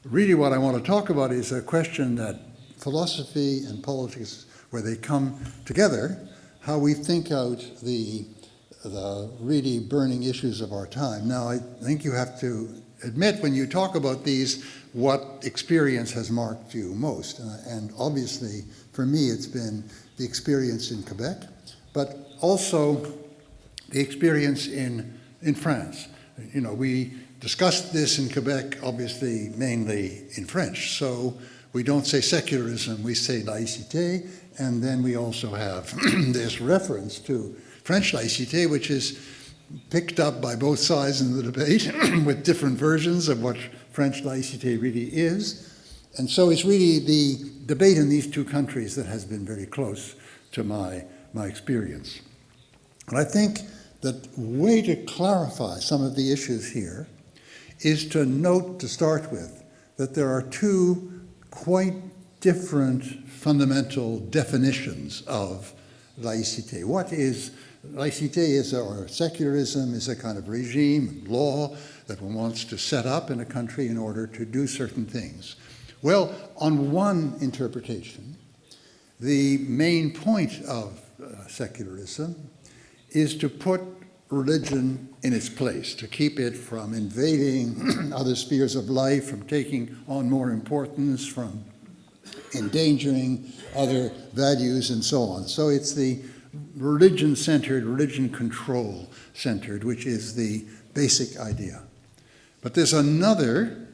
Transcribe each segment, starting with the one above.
Really what I want to talk about is a question that philosophy and politics, where they come together, how we think out the really burning issues of our time. Now, I think you have to admit when you talk about these, what experience has marked you most. And obviously, for me, it's been the experience in Quebec, but also the experience in France. You know, we discussed this in Quebec, obviously, mainly in French. So we don't say secularism, we say laïcité, and then we also have this reference to French laïcité, which is picked up by both sides in the debate with different versions of what French laïcité really is. And so it's really the debate in these two countries that has been very close to my experience. And I think that way to clarify some of the issues here is to note, to start with, that there are two quite different fundamental definitions of laïcité. What is laïcité? Or secularism is a kind of regime, law that one wants to set up in a country in order to do certain things. Well, on one interpretation, the main point of secularism is to put religion in its place, to keep it from invading other spheres of life, from taking on more importance, from endangering other values, and so on. So it's the religion-centered, religion control-centered, which is the basic idea. But there's another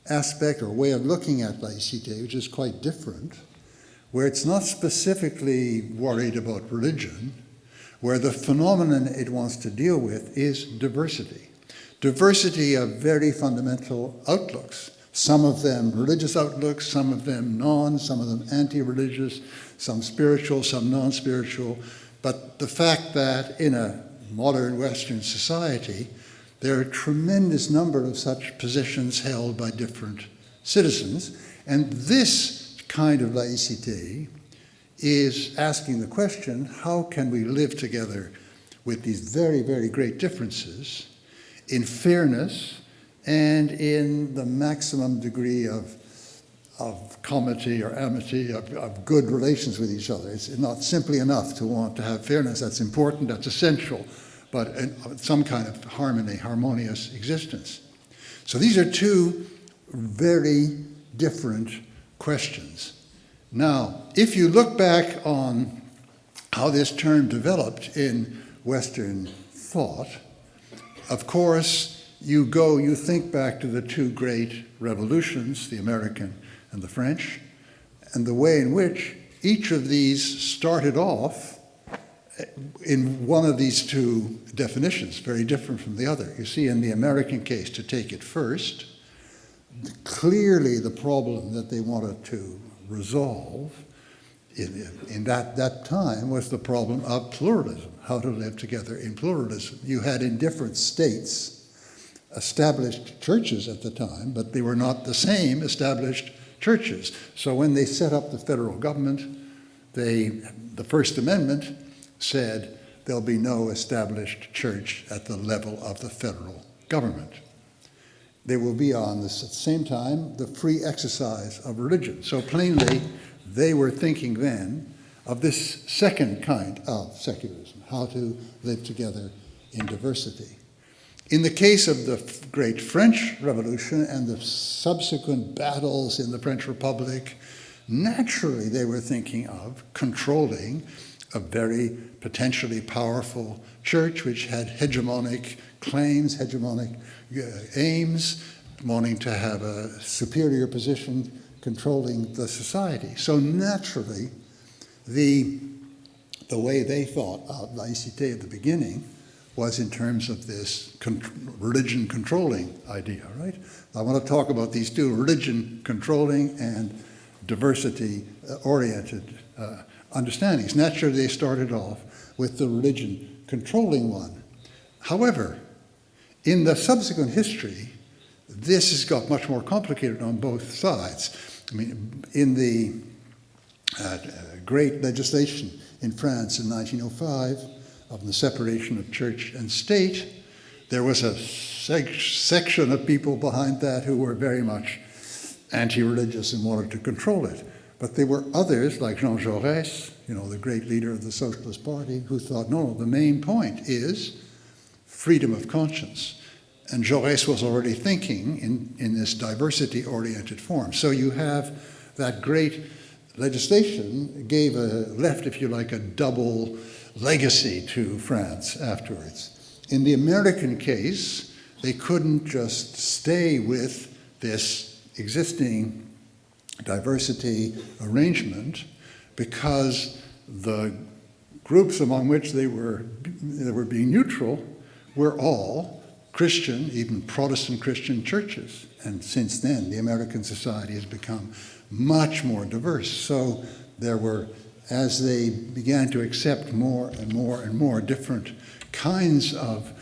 aspect or way of looking at laïcité, which is quite different, where it's not specifically worried about religion, where the phenomenon it wants to deal with is diversity. Diversity of very fundamental outlooks. Some of them religious outlooks, some of them some of them anti-religious, some spiritual, some non-spiritual. But the fact that in a modern Western society, there are a tremendous number of such positions held by different citizens. And this kind of laïcité is asking the question, how can we live together with these very, very great differences in fairness and in the maximum degree of comity or amity, of good relations with each other. It's not simply enough to want to have fairness. That's important, that's essential, but some kind of harmonious existence. So these are two very different questions. Now, if you look back on how this term developed in Western thought, of course, you think back to the two great revolutions, the American and the French, and the way in which each of these started off in one of these two definitions, very different from the other. You see, in the American case, to take it first, clearly the problem that they wanted to resolve in that time was the problem of pluralism, how to live together in pluralism. You had in different states established churches at the time, but they were not the same established churches. So when they set up the federal government, the First Amendment said there'll be no established church at the level of the federal government. There will be at the same time the free exercise of religion. So plainly, they were thinking then of this second kind of secularism, how to live together in diversity. In the case of the great French Revolution and the subsequent battles in the French Republic, naturally they were thinking of controlling a very potentially powerful church which had hegemonic claims, hegemonic aims, wanting to have a superior position controlling the society. So naturally, the way they thought of laïcité at the beginning was in terms of this religion controlling idea, right? I want to talk about these two, religion controlling and diversity oriented understandings. Naturally, they started off with the religion controlling one. However, in the subsequent history, this has got much more complicated on both sides. I mean, in the great legislation in France in 1905 of the separation of church and state, There was a section of people behind that who were very much anti-religious and wanted to control it. But there were others, like Jean Jaurès, the great leader of the Socialist Party, who thought, no, the main point is freedom of conscience. And Jaurès was already thinking in this diversity-oriented form. So you have that great legislation left, if you like, a double legacy to France afterwards. In the American case, they couldn't just stay with this existing diversity arrangement because the groups among which they were being neutral were all Christian, even Protestant Christian churches. And since then, the American society has become much more diverse. So there were, as they began to accept more and more and more different kinds of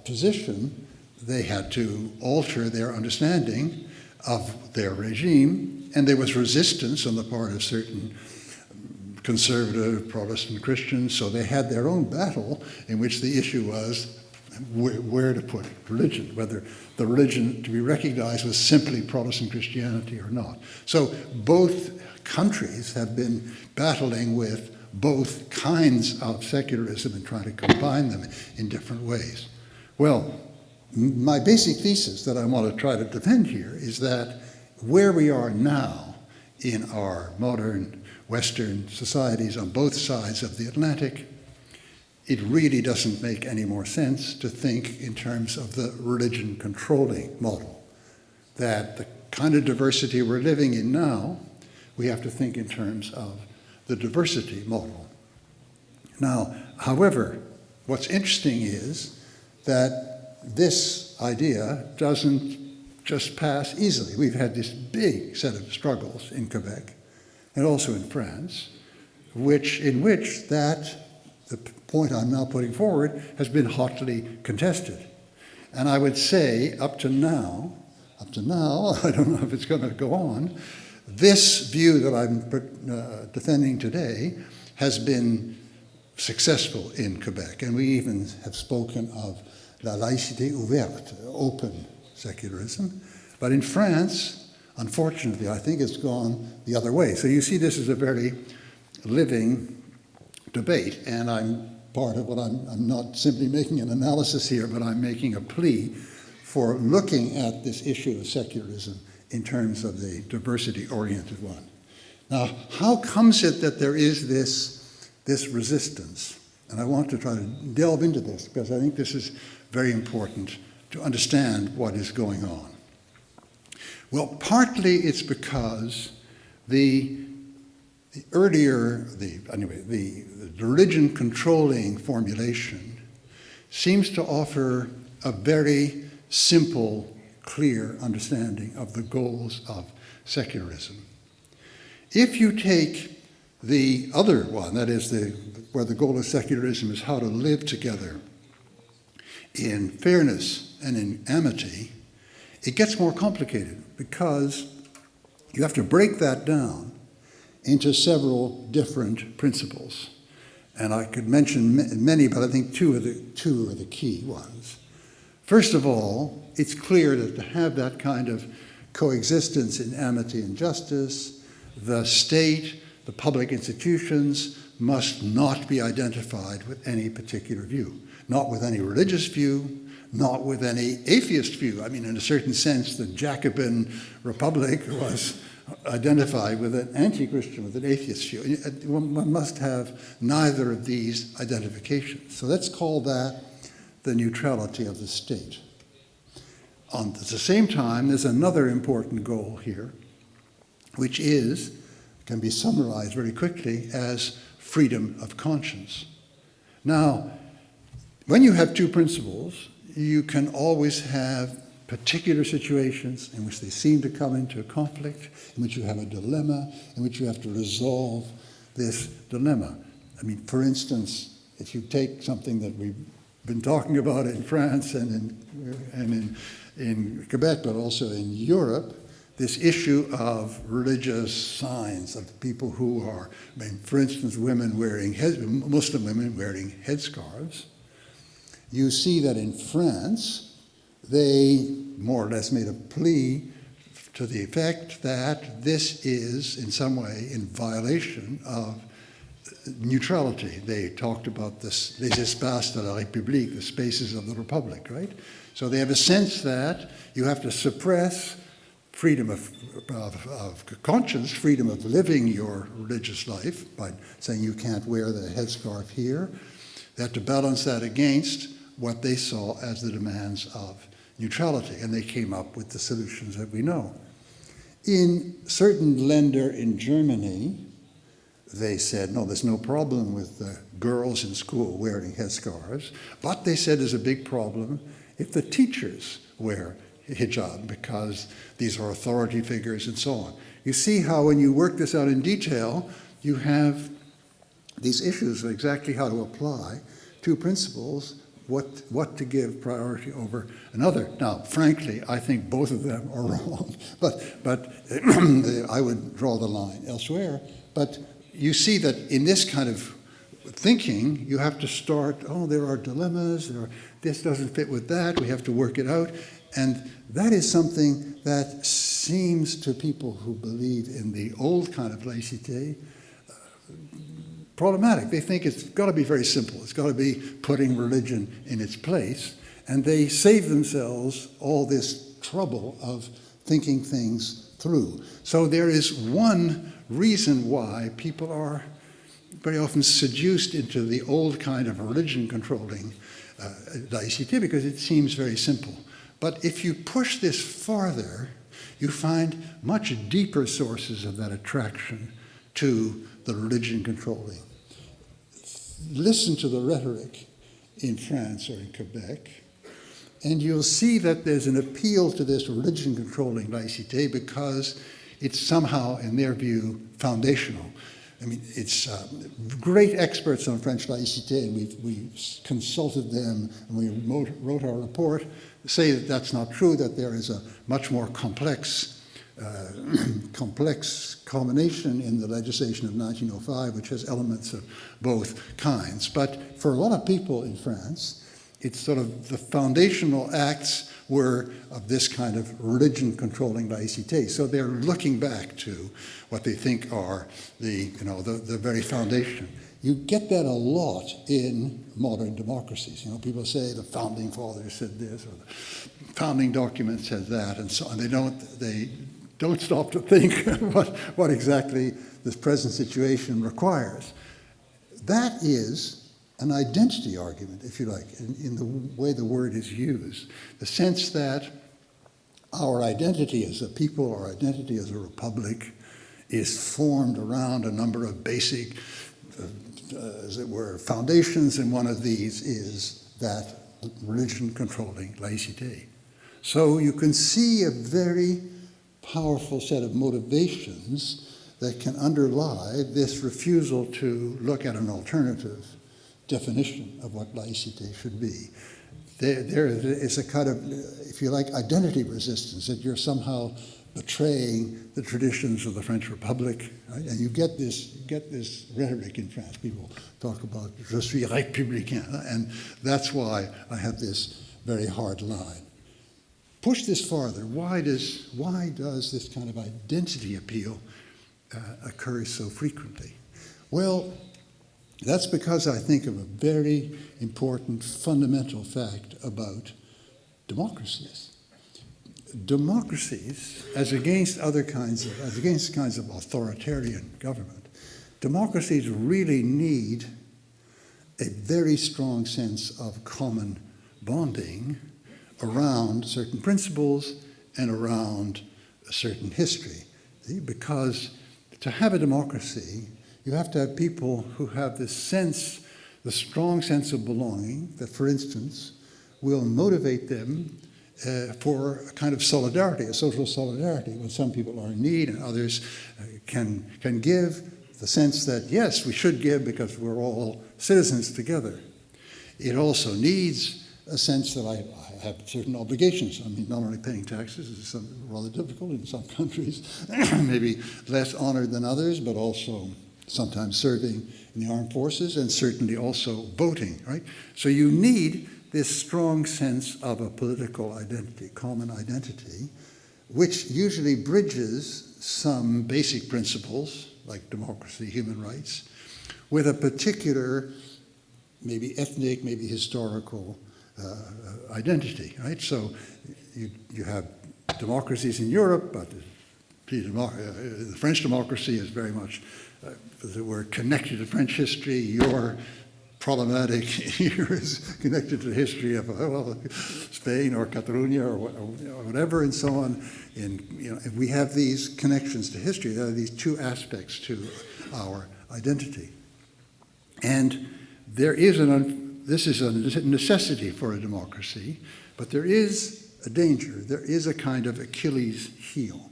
position, they had to alter their understanding of their regime, and there was resistance on the part of certain conservative Protestant Christians, so they had their own battle in which the issue was where to put religion, whether the religion to be recognized was simply Protestant Christianity or not. So both countries have been battling with both kinds of secularism and trying to combine them in different ways. Well, my basic thesis that I want to try to defend here is that where we are now in our modern Western societies on both sides of the Atlantic, it really doesn't make any more sense to think in terms of the religion controlling model. That the kind of diversity we're living in now, we have to think in terms of the diversity model. Now, however, what's interesting is that this idea doesn't just pass easily. We've had this big set of struggles in Quebec and also in France, in which the point I'm now putting forward has been hotly contested. And I would say up to now, I don't know if it's going to go on, this view that I'm defending today has been successful in Quebec. And we even have spoken of la laïcité ouverte, open secularism. But in France, unfortunately, I think it's gone the other way. So you see this is a very living debate, and I'm part of what I'm not simply making an analysis here, but I'm making a plea for looking at this issue of secularism in terms of the diversity-oriented one. Now, how comes it that there is this resistance? And I want to try to delve into this because I think this is very important to understand what is going on. Well, partly it's because the religion controlling formulation seems to offer a very simple, clear understanding of the goals of secularism. If you take the other one, that is where the goal of secularism is how to live together in fairness and in amity, it gets more complicated because you have to break that down into several different principles. And I could mention many, but I think two are the key ones. First of all, it's clear that to have that kind of coexistence in amity and justice, the state, the public institutions must not be identified with any particular view, not with any religious view, not with any atheist view. I mean, in a certain sense, the Jacobin Republic was identified with an anti-Christian, with an atheist view. One must have neither of these identifications. So let's call that the neutrality of the state. At the same time, there's another important goal here, which can be summarized very quickly as freedom of conscience. Now, when you have two principles, you can always have particular situations in which they seem to come into a conflict, in which you have a dilemma, in which you have to resolve this dilemma. I mean, for instance, if you take something that we've been talking about in France and in Quebec, but also in Europe, this issue of religious signs, of people who are, for instance, Muslim women wearing headscarves. You see that in France, they more or less made a plea to the effect that this is in some way in violation of neutrality. They talked about this, les espaces de la République, the spaces of the Republic, right? So they have a sense that you have to suppress freedom of conscience, freedom of living your religious life by saying you can't wear the headscarf here. They have to balance that against what they saw as the demands of neutrality, and they came up with the solutions that we know. In certain Länder in Germany, they said, no, there's no problem with the girls in school wearing headscarves, but they said there's a big problem if the teachers wear hijab, because these are authority figures and so on. You see how when you work this out in detail, you have these issues of exactly how to apply two principles, what to give priority over another. Now, frankly, I think both of them are wrong, but I would draw the line elsewhere. But you see that in this kind of thinking, you have to start, oh, there are dilemmas, this doesn't fit with that, we have to work it out. And that is something that seems to people who believe in the old kind of laïcité problematic. They think it's got to be very simple. It's got to be putting religion in its place. And they save themselves all this trouble of thinking things through. So there is one reason why people are very often seduced into the old kind of religion-controlling laïcité, because it seems very simple. But if you push this farther, you find much deeper sources of that attraction to the religion-controlling. Listen to the rhetoric in France or in Quebec, and you'll see that there's an appeal to this religion-controlling laïcité because it's somehow, in their view, foundational. I mean, it's great experts on French laïcité, and we consulted them, and we wrote our report, say that that's not true, that there is a much more complex combination in the legislation of 1905, which has elements of both kinds. But for a lot of people in France, it's sort of the foundational acts were of this kind of religion-controlling laïcité. So they're looking back to what they think are the very foundation. You get that a lot in modern democracies. You know, people say the founding fathers said this, or the founding document said that, and so on. They don't stop to think what exactly this present situation requires. That is an identity argument, if you like, in the way the word is used. The sense that our identity as a people, our identity as a republic, is formed around a number of basic, as it were, foundations, and one of these is that religion-controlling laïcité. So you can see a very powerful set of motivations that can underlie this refusal to look at an alternative definition of what laïcité should be. There is a kind of, if you like, identity resistance, that you're somehow betraying the traditions of the French Republic, right? And you get this rhetoric in France. People talk about "je suis républicain," and that's why I have this very hard line. Push this farther. Why does this kind of identity appeal occur so frequently? Well, that's because I think of a very important fundamental fact about democracies. Democracies, as against kinds of authoritarian government, democracies really need a very strong sense of common bonding around certain principles and around a certain history. Because to have a democracy, you have to have people who have this sense, the strong sense of belonging that, for instance, will motivate them for a kind of solidarity, a social solidarity, when some people are in need and others can give the sense that, yes, we should give because we're all citizens together. It also needs a sense that I have certain obligations. I mean, not only paying taxes is rather difficult in some countries, maybe less honored than others, but also sometimes serving in the armed forces and certainly also voting, right? So you need this strong sense of a political identity, common identity, which usually bridges some basic principles like democracy, human rights, with a particular, maybe ethnic, maybe historical identity, right? So you have democracies in Europe, but the French democracy is very much, we're connected to French history. Your problematic here is connected to the history of Spain or Catalonia or whatever, and so on. And we have these connections to history. There are these two aspects to our identity. And there is this is a necessity for a democracy, but there is a danger. There is a kind of Achilles heel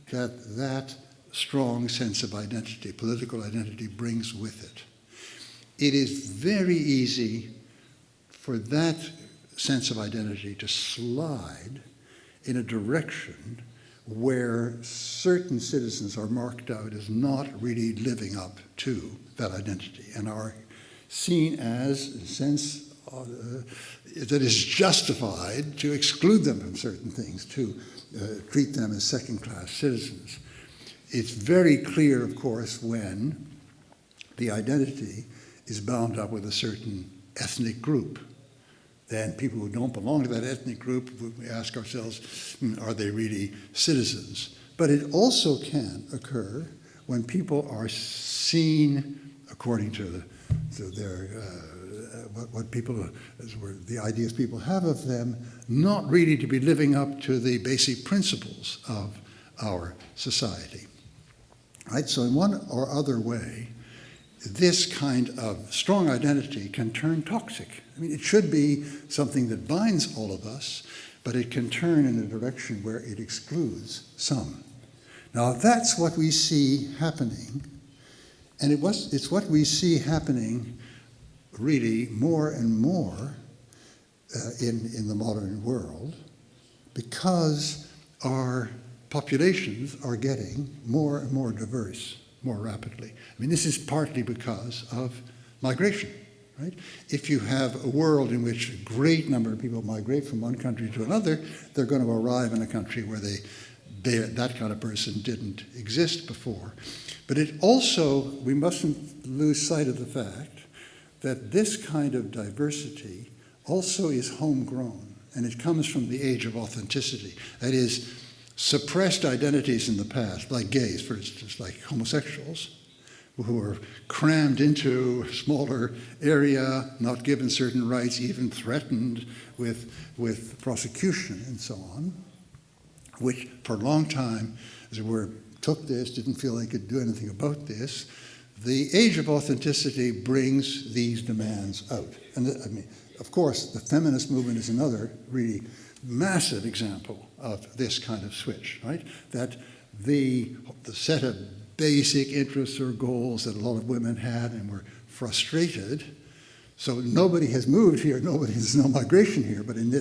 that strong sense of identity, political identity, brings with it. It is very easy for that sense of identity to slide in a direction where certain citizens are marked out as not really living up to that identity and are seen as a sense that is justified to exclude them from certain things, to treat them as second-class citizens. It's very clear, of course, when the identity is bound up with a certain ethnic group. Then people who don't belong to that ethnic group, we ask ourselves, are they really citizens? But it also can occur when people are seen according to their what people, the ideas people have of them, not really to be living up to the basic principles of our society. Right? So in one or other way, this kind of strong identity can turn toxic. I mean, it should be something that binds all of us, but it can turn in a direction where it excludes some. Now, that's what we see happening, and it's what we see happening really more and more in the modern world, because our populations are getting more and more diverse more rapidly. I mean, this is partly because of migration, right? If you have a world in which a great number of people migrate from one country to another, they're going to arrive in a country where that kind of person didn't exist before. But it also, we mustn't lose sight of the fact that this kind of diversity also is homegrown, and it comes from the age of authenticity. That is, suppressed identities in the past, like gays, for instance, like homosexuals, who were crammed into a smaller area, not given certain rights, even threatened with prosecution and so on, which for a long time, as it were, took this, didn't feel they could do anything about this. The age of authenticity brings these demands out. And I mean, of course, the feminist movement is another really massive example of this kind of switch, right? That the set of basic interests or goals that a lot of women had and were frustrated, so nobody has moved here, there's no migration here, but in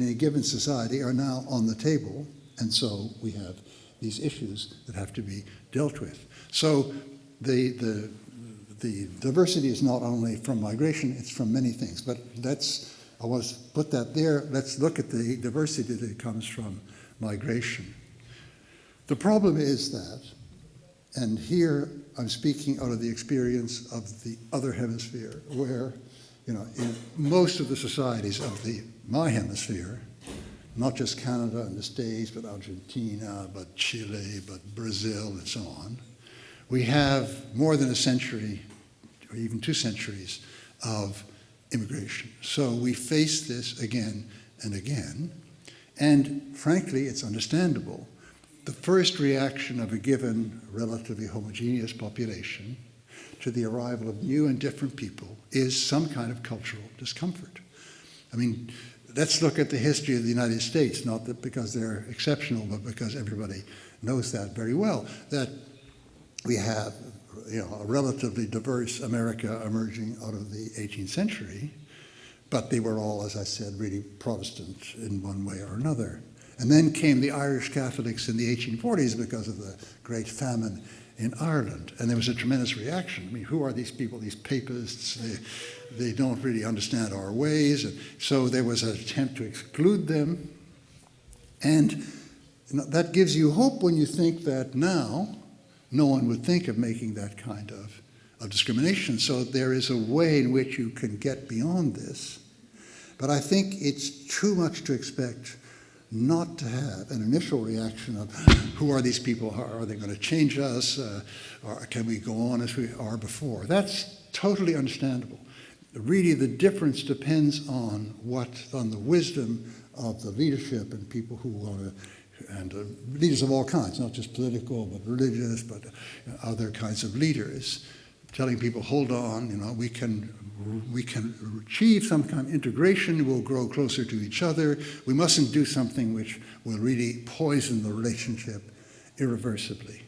a given society are now on the table, and so we have these issues that have to be dealt with. So the diversity is not only from migration, it's from many things, but I want to put that there. Let's look at the diversity that comes from migration. The problem is that, and here I'm speaking out of the experience of the other hemisphere, where, in most of the societies of my hemisphere, not just Canada and the States, but Argentina, but Chile, but Brazil, and so on, we have more than a century, or even 2 centuries, of immigration. So we face this again and again, and frankly, it's understandable. The first reaction of a given relatively homogeneous population to the arrival of new and different people is some kind of cultural discomfort. I mean, let's look at the history of the United States, not that because they're exceptional, but because everybody knows that very well, that we have a relatively diverse America emerging out of the 18th century, but they were all, as I said, really Protestant in one way or another. And then came the Irish Catholics in the 1840s because of the Great Famine in Ireland. And there was a tremendous reaction. I mean, who are these people, these papists? They don't really understand our ways. And so there was an attempt to exclude them. And that gives you hope when you think that now no one would think of making that kind of discrimination. So there is a way in which you can get beyond this. But I think it's too much to expect not to have an initial reaction of who are these people, are they going to change us, or can we go on as we are before? That's totally understandable. Really, the difference depends on the wisdom of the leadership and people who want to, and leaders of all kinds, not just political, but religious, but other kinds of leaders, telling people, hold on, we can achieve some kind of integration, we'll grow closer to each other. We mustn't do something which will really poison the relationship irreversibly.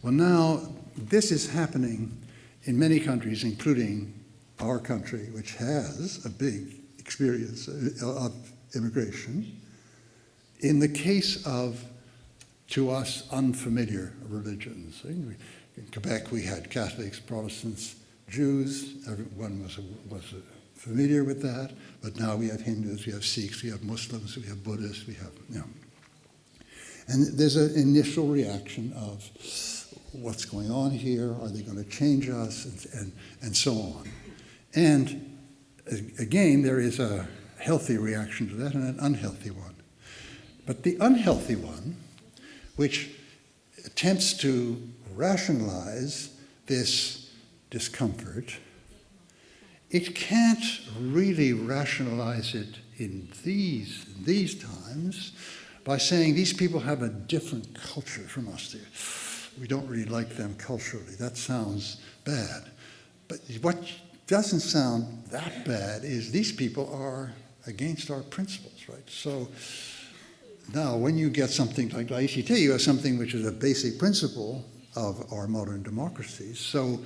Well, now, this is happening in many countries, including our country, which has a big experience of immigration. In the case of, to us, unfamiliar religions. In Quebec, we had Catholics, Protestants, Jews. Everyone was familiar with that. But now we have Hindus, we have Sikhs, we have Muslims, we have Buddhists, we have, And there's an initial reaction of what's going on here? Are they going to change us? And so on. And again, there is a healthy reaction to that and an unhealthy one. But the unhealthy one, which attempts to rationalize this discomfort, it can't really rationalize it in these times by saying these people have a different culture from us. We don't really like them culturally. That sounds bad. But what doesn't sound that bad is these people are against our principles, right? So now when you get something like laïcité, you have something which is a basic principle of our modern democracies. So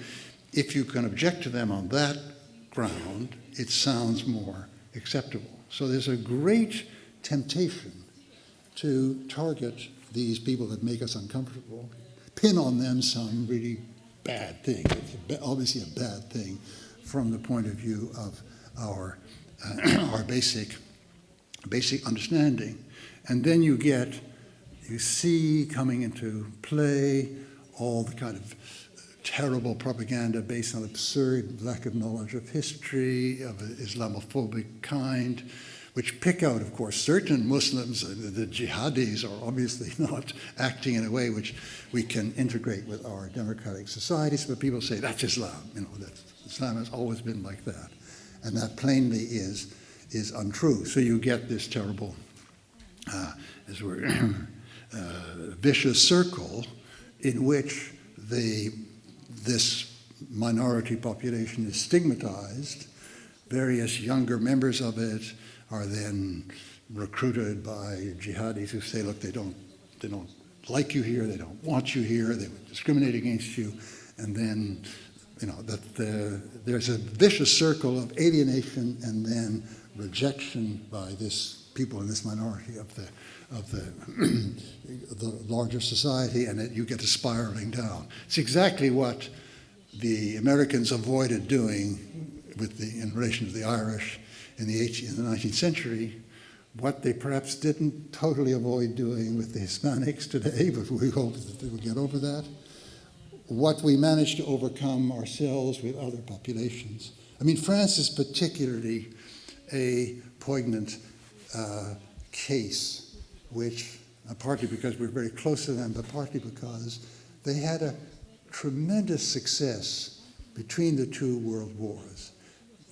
if you can object to them on that ground, it sounds more acceptable. So there's a great temptation to target these people that make us uncomfortable, pin on them some really bad thing. It's obviously a bad thing from the point of view of our basic understanding. And then you see coming into play all the kind of terrible propaganda based on absurd lack of knowledge of history, of an Islamophobic kind, which pick out, of course, certain Muslims. The jihadis are obviously not acting in a way which we can integrate with our democratic societies, but people say, that's Islam. That Islam has always been like that. And that plainly is untrue. So you get this terrible, vicious circle in which this minority population is stigmatized. Various younger members of it are then recruited by jihadis who say, look, they don't like you here, they don't want you here, they would discriminate against you, and then there's a vicious circle of alienation and then rejection by this people in this minority of the larger society, and that you get a spiraling down. It's exactly what the Americans avoided doing in relation to the Irish in the 19th century, what they perhaps didn't totally avoid doing with the Hispanics today, but we hope that they will get over that. What we managed to overcome ourselves with other populations. I mean, France is particularly a poignant case, which, partly because we're very close to them, but partly because they had a tremendous success between the two world wars.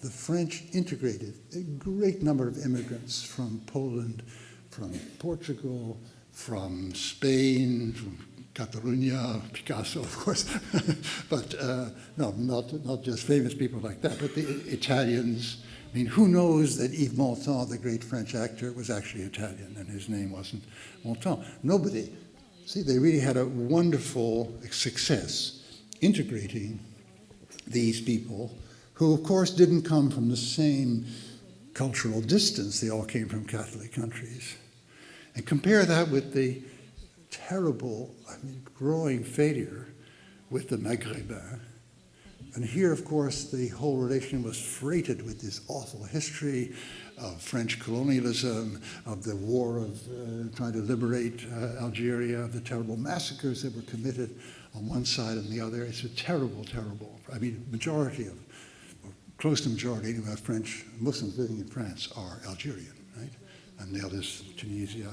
The French integrated a great number of immigrants from Poland, from Portugal, from Spain, from Catalonia, Picasso, of course, but no, not just famous people like that, but the Italians. I mean, who knows that Yves Montand, the great French actor, was actually Italian and his name wasn't Montand? Nobody. See, they really had a wonderful success integrating these people who, of course, didn't come from the same cultural distance. They all came from Catholic countries. And compare that with the terrible, growing failure with the Maghrébins. And here, of course, the whole relation was freighted with this awful history of French colonialism, of the war of trying to liberate Algeria, of the terrible massacres that were committed on one side and the other. It's a terrible, terrible, majority of, or close to majority anyway, of French Muslims living in France are Algerian, right? And the others, Tunisia,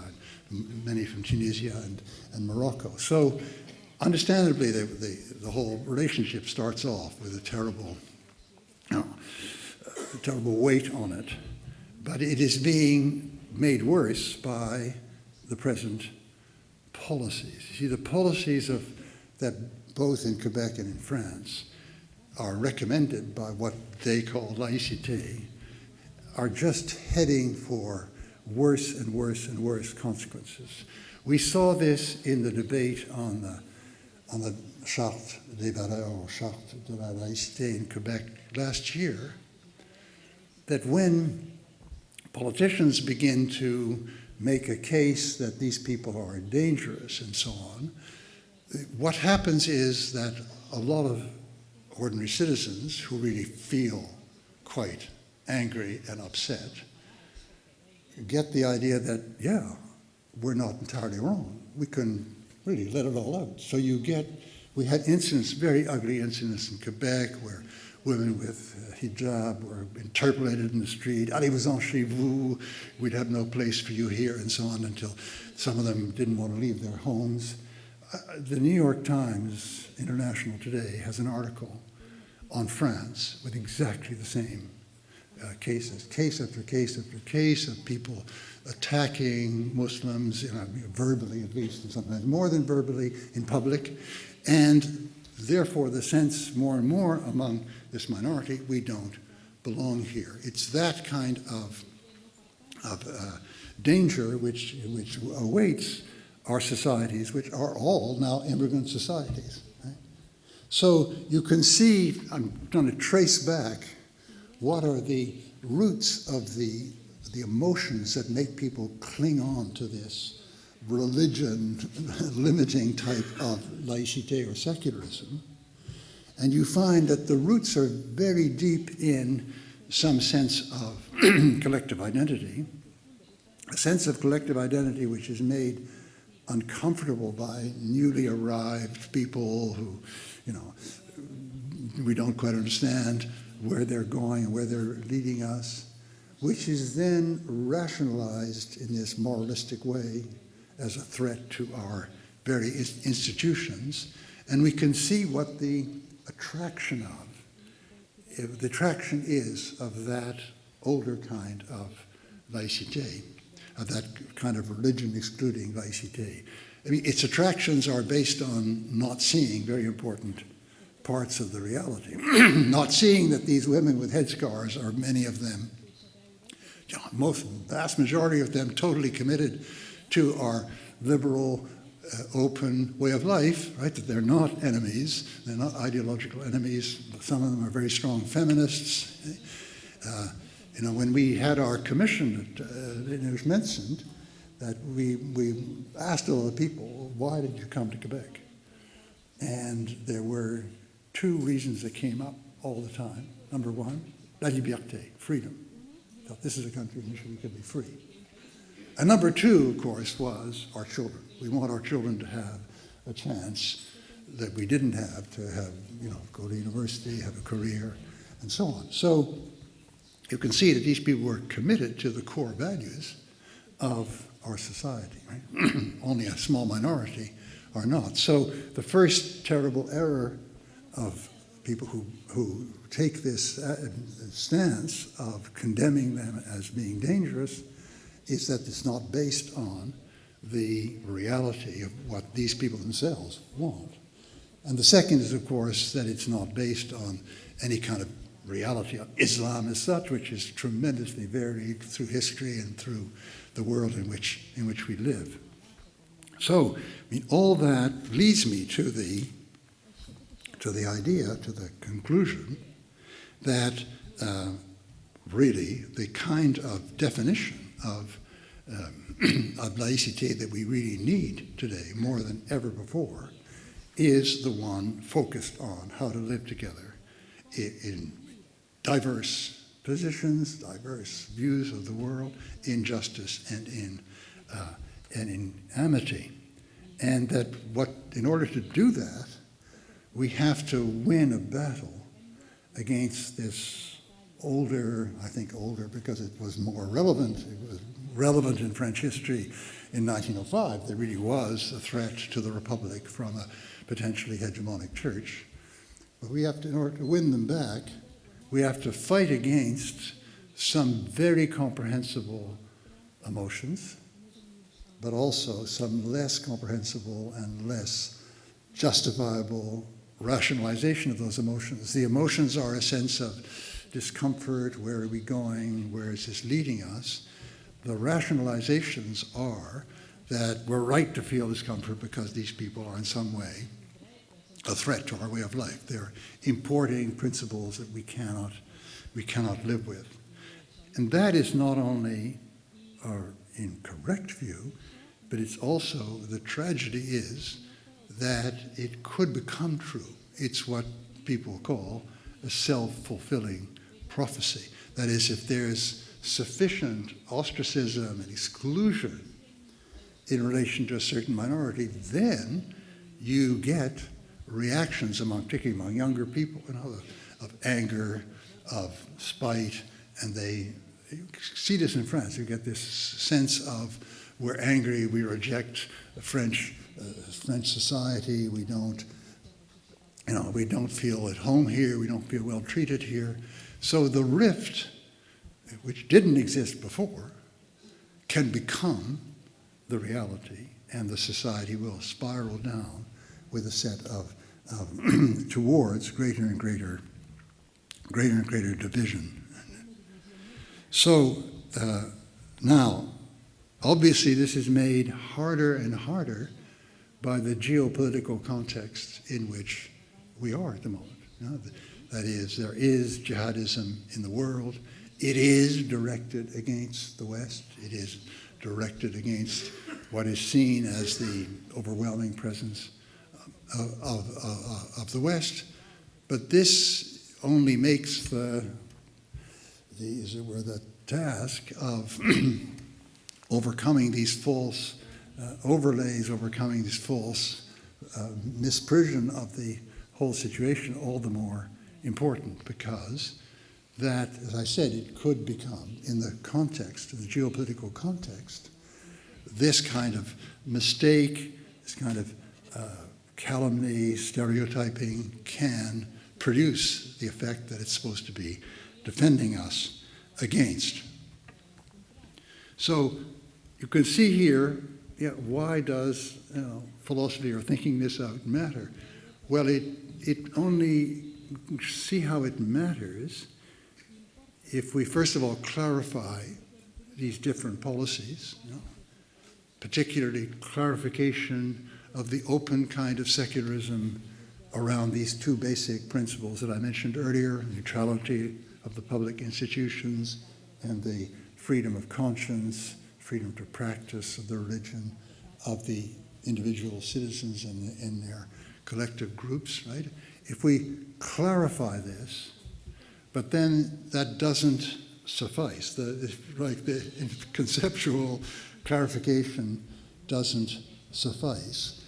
and many from Tunisia and Morocco. So, understandably, the whole relationship starts off with a terrible weight on it, but it is being made worse by the present policies. You see, the policies that both in Quebec and in France are recommended by what they call laïcité are just heading for worse and worse and worse consequences. We saw this in the debate on the Charte des Valeurs, or Charte de la Laïcité in Quebec last year, that when politicians begin to make a case that these people are dangerous and so on, what happens is that a lot of ordinary citizens who really feel quite angry and upset get the idea that, yeah, we're not entirely wrong. We can really let it all out. So we had incidents, very ugly incidents in Quebec where women with hijab were interpolated in the street. Allez-vous-en chez vous, we'd have no place for you here, and so on, until some of them didn't want to leave their homes. The New York Times International today has an article on France with exactly the same cases, case after case after case of people attacking Muslims, verbally at least, and sometimes more than verbally in public, and therefore the sense more and more among this minority, we don't belong here. It's that kind of danger which awaits our societies, which are all now immigrant societies. Right? So you can see, I'm trying to trace back what are the roots of the emotions that make people cling on to this religion limiting type of laïcité or secularism. And you find that the roots are very deep in some sense of collective identity, a sense of collective identity which is made uncomfortable by newly arrived people who, we don't quite understand where they're going and where they're leading us, which is then rationalized in this moralistic way as a threat to our very institutions. And we can see what the attraction is of that older kind of laïcité, of that kind of religion-excluding laïcité. Its attractions are based on not seeing very important parts of the reality. Not seeing that these women with headscarves are many of them, vast majority of them totally committed to our liberal, open way of life, right? That they're not enemies, they're not ideological enemies. Some of them are very strong feminists. When we had our commission, it was mentioned that we asked all the people, why did you come to Quebec? And there were two reasons that came up all the time. Number one, la liberté, freedom. That this is a country in which we can be free. And number two, of course, was our children. We want our children to have a chance that we didn't have, to have, go to university, have a career, and so on. So you can see that these people were committed to the core values of our society, right? Only a small minority are not. So the first terrible error of people who take this stance of condemning them as being dangerous is that it's not based on the reality of what these people themselves want. And the second is, of course, that it's not based on any kind of reality of Islam as such, which is tremendously varied through history and through the world in which we live. So, all that leads me to the idea, to the conclusion, that really the kind of definition of of laicite that we really need today more than ever before is the one focused on how to live together in diverse positions, diverse views of the world, in justice and in amity. And that in order to do that, we have to win a battle against this older because it was more relevant. It was relevant in French history in 1905. There really was a threat to the Republic from a potentially hegemonic church. But we have to, in order to win them back, we have to fight against some very comprehensible emotions, but also some less comprehensible and less justifiable rationalization of those emotions. The emotions are a sense of discomfort, where are we going, where is this leading us? The rationalizations are that we're right to feel discomfort because these people are in some way a threat to our way of life. They're importing principles that we cannot live with. And that is not only our incorrect view, but it's also, the tragedy is that it could become true. It's what people call a self-fulfilling prophecy. That is, if there's sufficient ostracism and exclusion in relation to a certain minority, then you get reactions particularly among younger people, of anger, of spite, and you see this in France. You get this sense of, we're angry, we reject French society, we don't feel at home here, we don't feel well treated here. So the rift, which didn't exist before, can become the reality, and the society will spiral down with a set of towards greater and greater division. So now, obviously, this is made harder and harder by the geopolitical context in which we are at the moment. That is, there is jihadism in the world. It is directed against the West. It is directed against what is seen as the overwhelming presence of the West. But this only makes the task of overcoming these false overlays, overcoming this false misprision of the whole situation all the more important, because that, as I said, it could become, in the context, in the geopolitical context, this kind of mistake, this kind of calumny, stereotyping can produce the effect that it's supposed to be defending us against. So you can see here, why does philosophy or thinking this out matter? Well, it only see how it matters if we first of all clarify these different policies, particularly clarification of the open kind of secularism around these two basic principles that I mentioned earlier: neutrality of the public institutions and the freedom of conscience, freedom to practice of the religion of the individual citizens in their collective groups, right? If we clarify this, but then that doesn't suffice. The conceptual clarification doesn't suffice.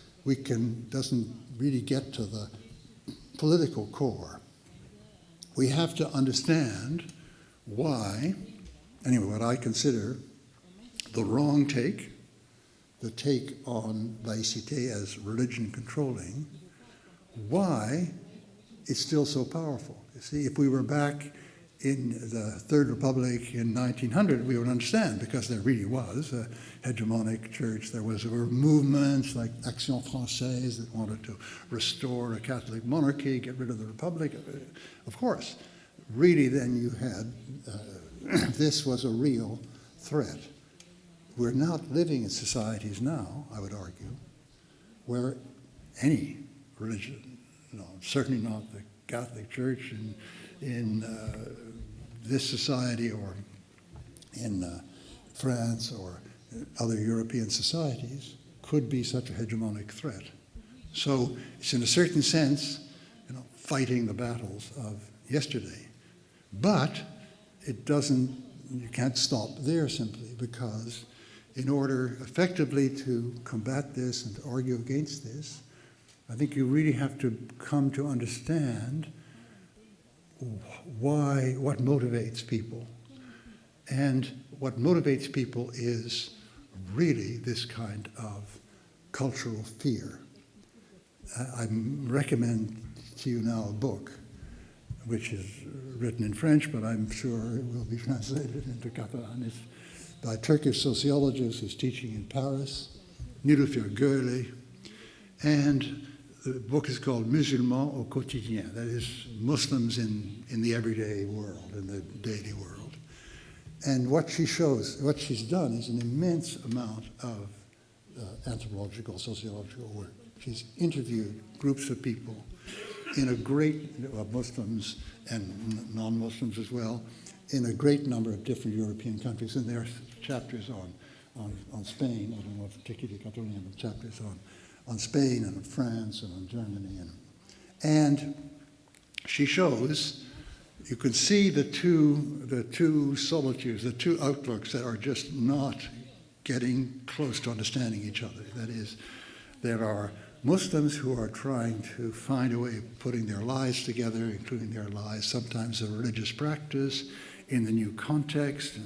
Doesn't really get to the political core. We have to understand why, anyway, what I consider the wrong take, the take on laicite as religion controlling, why it's still so powerful. You see, if we were back in the Third Republic in 1900, we would understand, because there really was a hegemonic church. There were movements like Action Française that wanted to restore a Catholic monarchy, get rid of the Republic. Of course, really then you had, this was a real threat. We're not living in societies now, I would argue, where any religion, certainly not the Catholic Church in this society or in France or other European societies could be such a hegemonic threat. So it's in a certain sense, fighting the battles of yesterday. But it doesn't, you can't stop there simply, because in order effectively to combat this and to argue against this, I think you really have to come to understand what motivates people. And what motivates people is really this kind of cultural fear. I recommend to you now a book which is written in French, but I'm sure it will be translated into Catalan. It's by a Turkish sociologist who's teaching in Paris, Nilüfer Göğle, and the book is called Musulmans au quotidien, that is, Muslims in the everyday world, in the daily world. And what she shows, what she's done is an immense amount of anthropological, sociological work. She's interviewed groups of people in a great, Muslims and non-Muslims as well, in a great number of different European countries. And there are chapters on Spain, I don't know if particularly Catalonia, but chapters on Spain and on France and on Germany. And she shows, you can see the two solitudes, the two outlooks that are just not getting close to understanding each other. That is, there are Muslims who are trying to find a way of putting their lives together, including their lives, sometimes of religious practice, in the new context,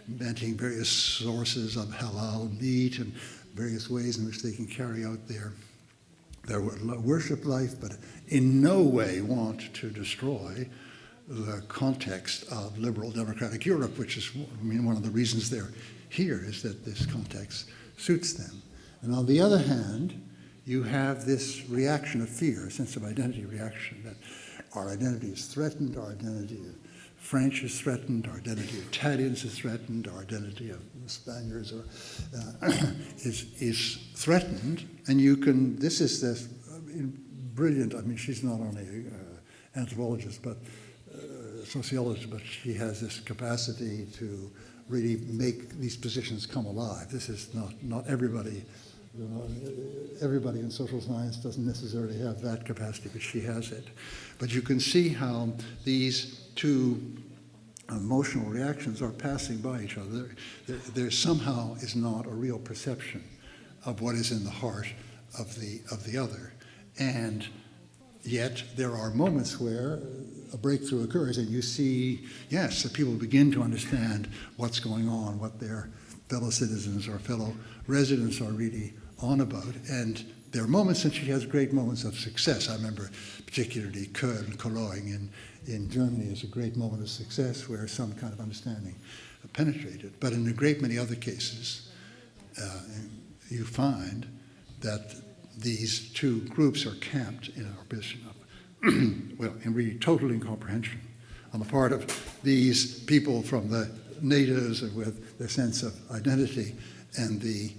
inventing various sources of halal meat and various ways in which they can carry out their worship life, but in no way want to destroy the context of liberal democratic Europe, which is, one of the reasons they're here is that this context suits them. And on the other hand, you have this reaction of fear, a sense of identity reaction, that our identity is threatened, our identity of French is threatened, our identity of Italians is threatened, our identity of Spaniards is threatened, and you can, this is this brilliant, she's not only an anthropologist, but sociologist, but she has this capacity to really make these positions come alive. This is not everybody, everybody in social science doesn't necessarily have that capacity, but she has it. But you can see how these two emotional reactions are passing by each other. There somehow is not a real perception of what is in the heart of the other. And yet there are moments where a breakthrough occurs and you see, yes, that people begin to understand what's going on, what their fellow citizens or fellow residents are really on about. And there are moments, and she has great moments of success. I remember particularly Cologne in Germany is a great moment of success where some kind of understanding penetrated. But in a great many other cases, you find that these two groups are camped in a position of, in really total incomprehension on the part of these people from the natives with their sense of identity and the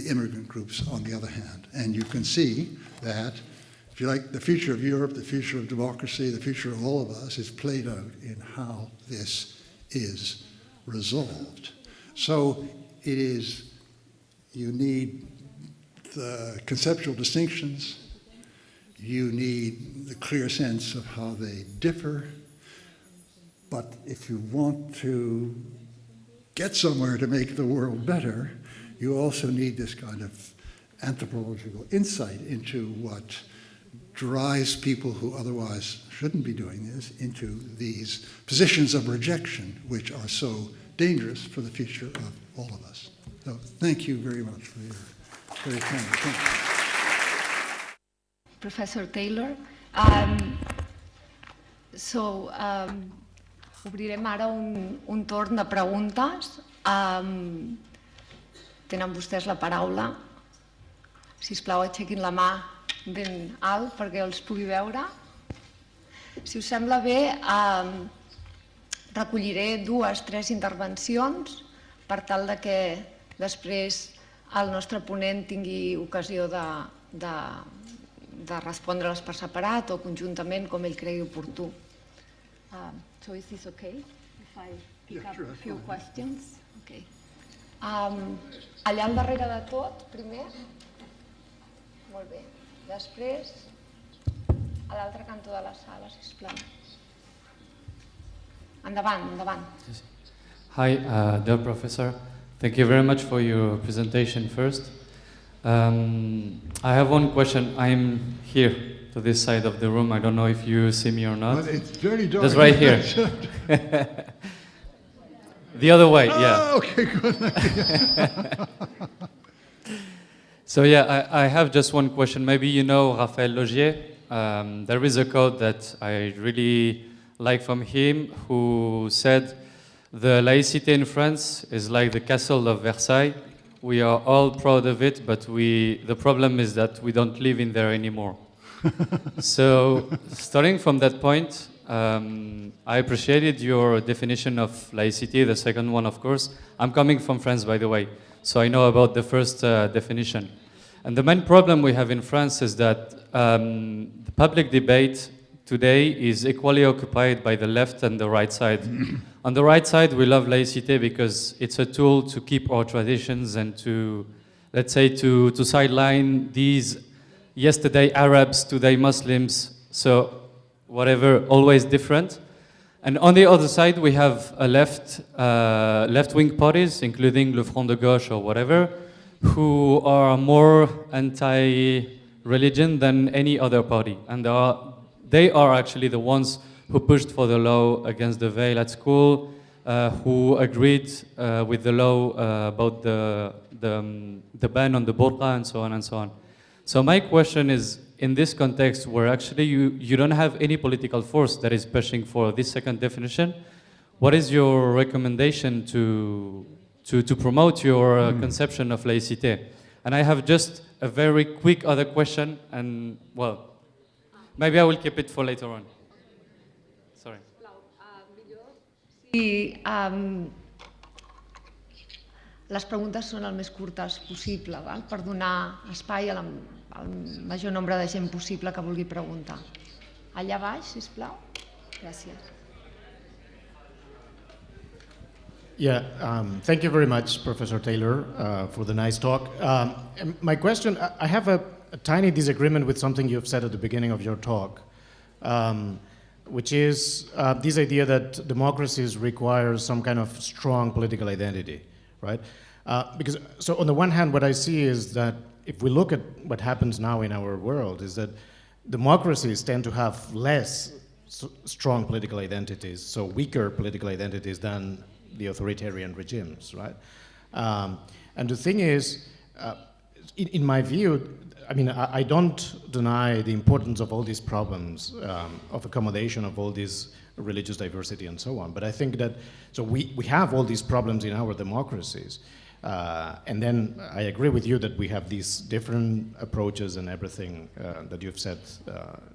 immigrant groups on the other hand. And you can see that, if you like, the future of Europe, the future of democracy, the future of all of us is played out in how this is resolved. So it is, you need the conceptual distinctions, you need the clear sense of how they differ, but if you want to get somewhere to make the world better, you also need this kind of anthropological insight into what drives people who otherwise shouldn't be doing this into these positions of rejection, which are so dangerous for the future of all of us. So thank you very much for your very kind attention. Professor Taylor. Obrirem ara un torn de preguntes. Tenen vostès la paraula. Sisplau, aixequin la mà ben alt perquè els pugui veure. Si us sembla bé, recolliré 2 o 3 intervencions per tal que després el nostre ponent tingui ocasió de respondre-les per separat o conjuntament, com ell cregui oportú. So is this okay if I pick up a few questions? Okay. Allà al darrere de tot, primer. Molt bé. Després, a l'altre cantó de la sala, sisplau. Endavant, endavant. Hi, dear professor. Thank you very much for your presentation first. I have one question. I'm here to this side of the room. I don't know if you see me or not. But it's very dark. Just right here. The other way, yeah. Oh, okay, good. So yeah, I have just one question. Maybe you know Raphaël Logier. There is a quote that I really like from him, who said, "The laïcité in France is like the castle of Versailles. We are all proud of it, but the problem is that we don't live in there anymore." So, starting from that point, I appreciated your definition of laïcité, the second one, of course. I'm coming from France, by the way, so I know about the first definition. And the main problem we have in France is that the public debate today is equally occupied by the left and the right side. On the right side, we love laïcité because it's a tool to keep our traditions and to, let's say, to sideline these yesterday Arabs, today Muslims, so whatever, always different. And on the other side, we have a left-wing parties, including Le Front de Gauche or whatever, who are more anti-religion than any other party. And they are actually the ones who pushed for the law against the veil at school, who agreed with the law about the ban on the burqa and so on and so on. So my question is, in this context where actually you don't have any political force that is pushing for this second definition, what is your recommendation to promote your conception of laïcité? And I have just a very quick other question, and well, maybe I will keep it for later on. Sorry. Sí, les preguntes són el més curtes possible, val? Per donar espai al major nombre de gent possible que vulgui preguntar. Allà baix, sisplau. Gràcies. Yeah, thank you very much, Professor Taylor, for the nice talk. My question, I have a tiny disagreement with something you've said at the beginning of your talk, which is this idea that democracies require some kind of strong political identity, right? Because, so on the one hand, what I see is that if we look at what happens now in our world, is that democracies tend to have less strong political identities, so weaker political identities than the authoritarian regimes, right? And the thing is, in my view, I mean, I don't deny the importance of all these problems, of accommodation of all this religious diversity and so on, but I think that, so we have all these problems in our democracies, and then I agree with you that we have these different approaches and everything that you've said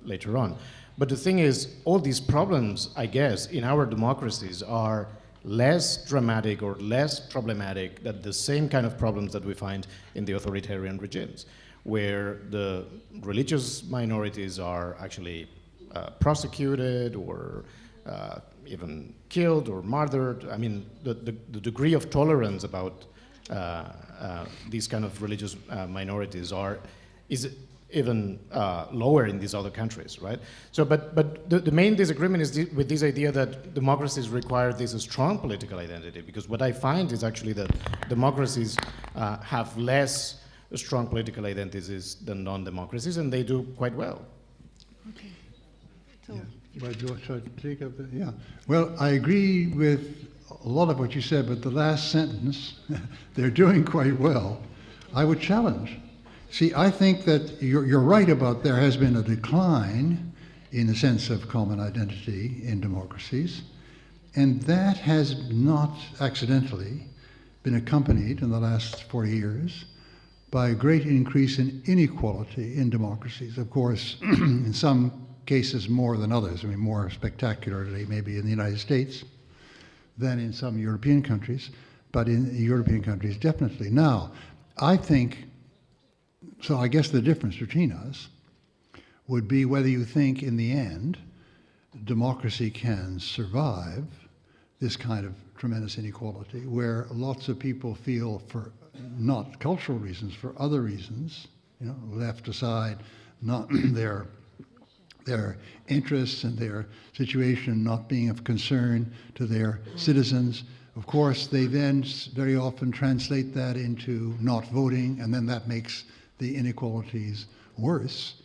later on. But the thing is, all these problems, I guess, in our democracies are less dramatic or less problematic than the same kind of problems that we find in the authoritarian regimes, where the religious minorities are actually prosecuted or even killed or murdered. I mean, the degree of tolerance about these kind of religious minorities is even lower in these other countries, right? So, but the main disagreement is with this idea that democracies require this strong political identity, because what I find is actually that democracies have less strong political identities than non-democracies, and they do quite well. Okay. So, Well, do you want to take up the, yeah. Well, I agree with a lot of what you said, but the last sentence, they're doing quite well, I would challenge. See, I think that you're right about there has been a decline in the sense of common identity in democracies, and that has not accidentally been accompanied in the last 40 years by a great increase in inequality in democracies. Of course, in some cases more than others, I mean more spectacularly maybe in the United States than in some European countries, but in European countries definitely. Now, I think, so I guess the difference between us would be whether you think in the end democracy can survive this kind of tremendous inequality, where lots of people feel, for not cultural reasons, for other reasons, left aside, not their interests and their situation not being of concern to their citizens. Of course, they then very often translate that into not voting, and then that makes the inequalities worse.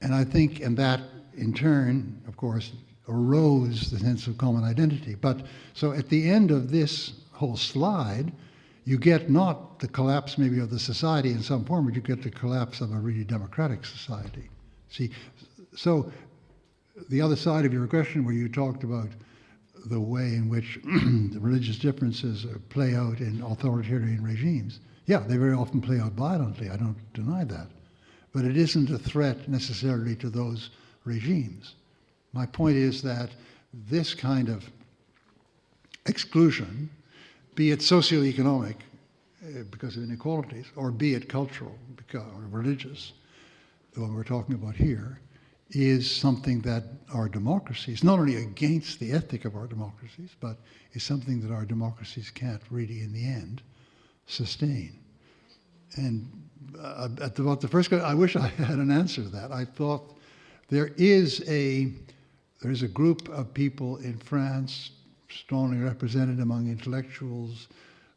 And I think, and that in turn, of course, erodes the sense of common identity. But so at the end of this whole slide, you get not the collapse maybe of the society in some form, but you get the collapse of a really democratic society. See, so the other side of your question, where you talked about the way in which the religious differences play out in authoritarian regimes, yeah, they very often play out violently, I don't deny that. But it isn't a threat necessarily to those regimes. My point is that this kind of exclusion, be it socioeconomic because of inequalities, or be it cultural or religious, the one we're talking about here, is something that our democracies, not only against the ethic of our democracies, but is something that our democracies can't really, in the end, sustain. And about the first question, I wish I had an answer to that. I thought there is a group of people in France, strongly represented among intellectuals,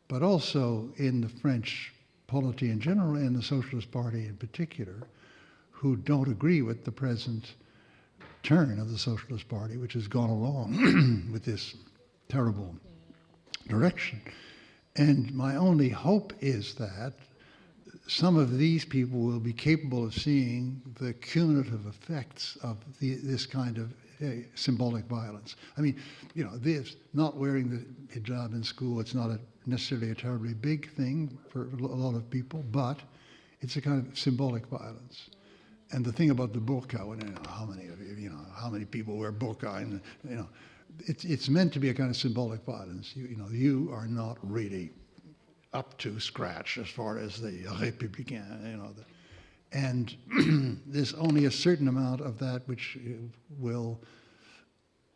but also in the French polity in general and the Socialist Party in particular, who don't agree with the present turn of the Socialist Party, which has gone along with this terrible direction. And my only hope is that some of these people will be capable of seeing the cumulative effects of this kind of symbolic violence. I mean, this not wearing the hijab in school, it's not necessarily a terribly big thing for a lot of people, but it's a kind of symbolic violence. And the thing about the burqa, how many of you, how many people wear burqa, and it's meant to be a kind of symbolic violence. You are not really up to scratch as far as the Républicain, and there's only a certain amount of that which will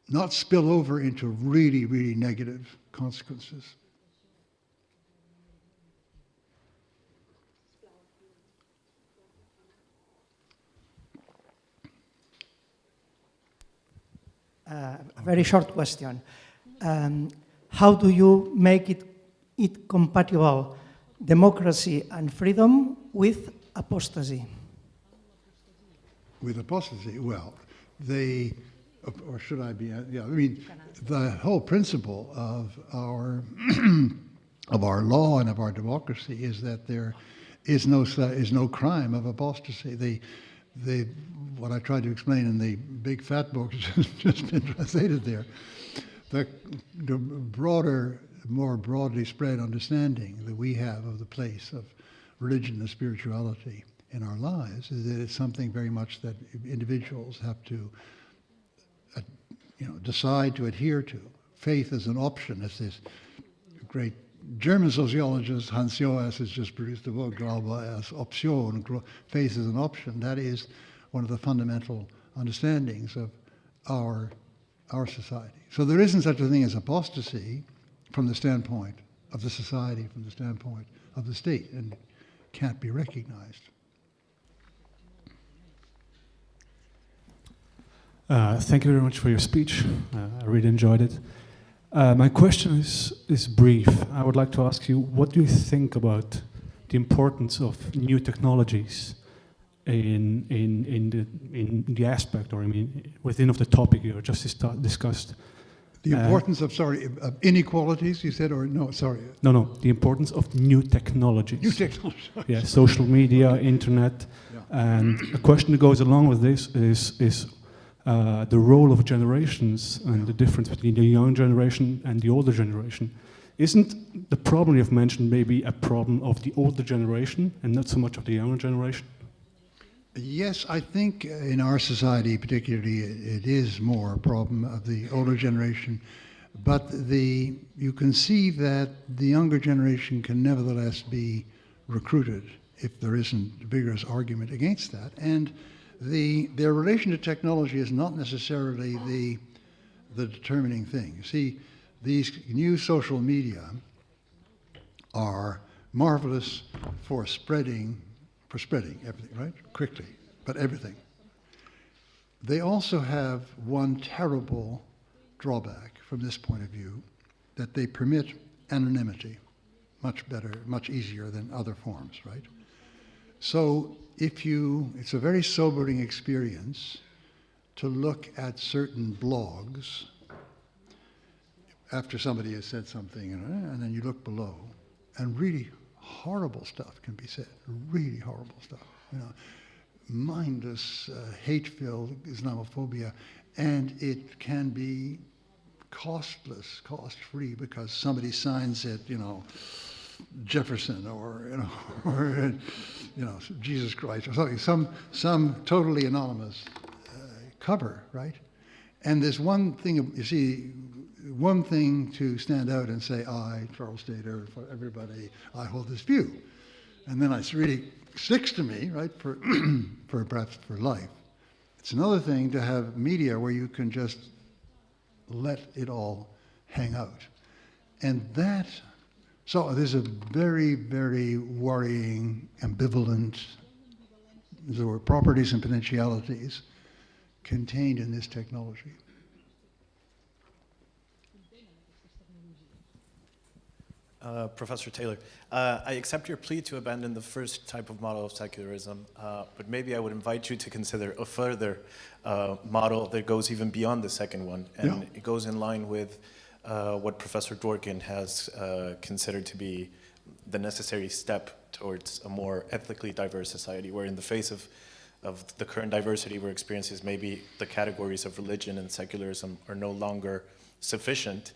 not spill over into really, really negative consequences. A very short question. How do you make it compatible, democracy and freedom, with apostasy? With apostasy, well, or should I be? Yeah, I mean, the whole principle of our law and of our democracy is that there is no crime of apostasy. What I tried to explain in the big fat book has just been translated there. The broader, more broadly spread understanding that we have of the place of religion and spirituality in our lives is that it's something very much that individuals have to decide to adhere to. Faith is an option, as this great German sociologist Hans Joas has just produced a book, Glaube als Option. Faith is an option. That is one of the fundamental understandings of our society. So there isn't such a thing as apostasy from the standpoint of the society, from the standpoint of the state, and can't be recognized. Thank you very much for your speech. I really enjoyed it. My question is brief. I would like to ask you, what do you think about the importance of new technologies in the aspect, or within of the topic you just discussed? The importance of inequalities, you said, or no, sorry. No, the importance of new technologies. New technologies. Yeah, social media, internet. Yeah. And a question that goes along with this is the role of generations and the difference between the young generation and the older generation. Isn't the problem you've mentioned maybe a problem of the older generation and not so much of the younger generation? Yes, I think in our society particularly it is more a problem of the older generation, but you can see that the younger generation can nevertheless be recruited if there isn't a vigorous argument against that. And their relation to technology is not necessarily the determining thing. See, these new social media are marvelous for spreading everything, right? Quickly, but everything. They also have one terrible drawback from this point of view, that they permit anonymity much better, much easier than other forms, right? So it's a very sobering experience to look at certain blogs after somebody has said something, and then you look below, and really horrible stuff can be said, really horrible stuff, mindless, hate-filled Islamophobia, and it can be cost-free, because somebody signs it, Jefferson or Jesus Christ or something, some totally anonymous cover, right? And there's one thing, you see, one thing to stand out and say, I, Charles Stater, for everybody, I hold this view. And then it really sticks to me, right, for perhaps for life. It's another thing to have media where you can just let it all hang out. And so there's a very, very worrying, ambivalent, there were properties and potentialities contained in this technology. Professor Taylor, I accept your plea to abandon the first type of model of secularism, but maybe I would invite you to consider a further model that goes even beyond the second one, and it goes in line with what Professor Dworkin has considered to be the necessary step towards a more ethically diverse society, where in the face of the current diversity we're experiencing, maybe the categories of religion and secularism are no longer sufficient.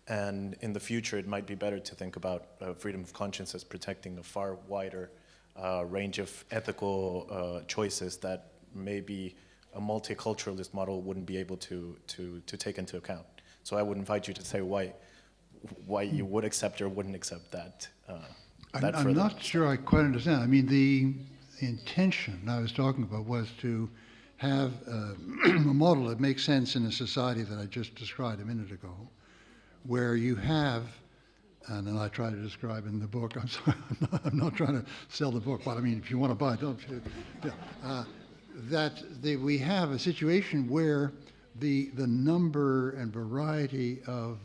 And in the future, it might be better to think about freedom of conscience as protecting a far wider range of ethical choices that maybe a multiculturalist model wouldn't be able to take into account. So I would invite you to say why you would accept or wouldn't accept that. I'm not sure I quite understand. I mean, the intention I was talking about was to have a model that makes sense in a society that I just described a minute ago, where you have, and then I try to describe in the book, I'm sorry, I'm not trying to sell the book, but I mean, if you want to buy it, don't you? Yeah. We have a situation where the number and variety of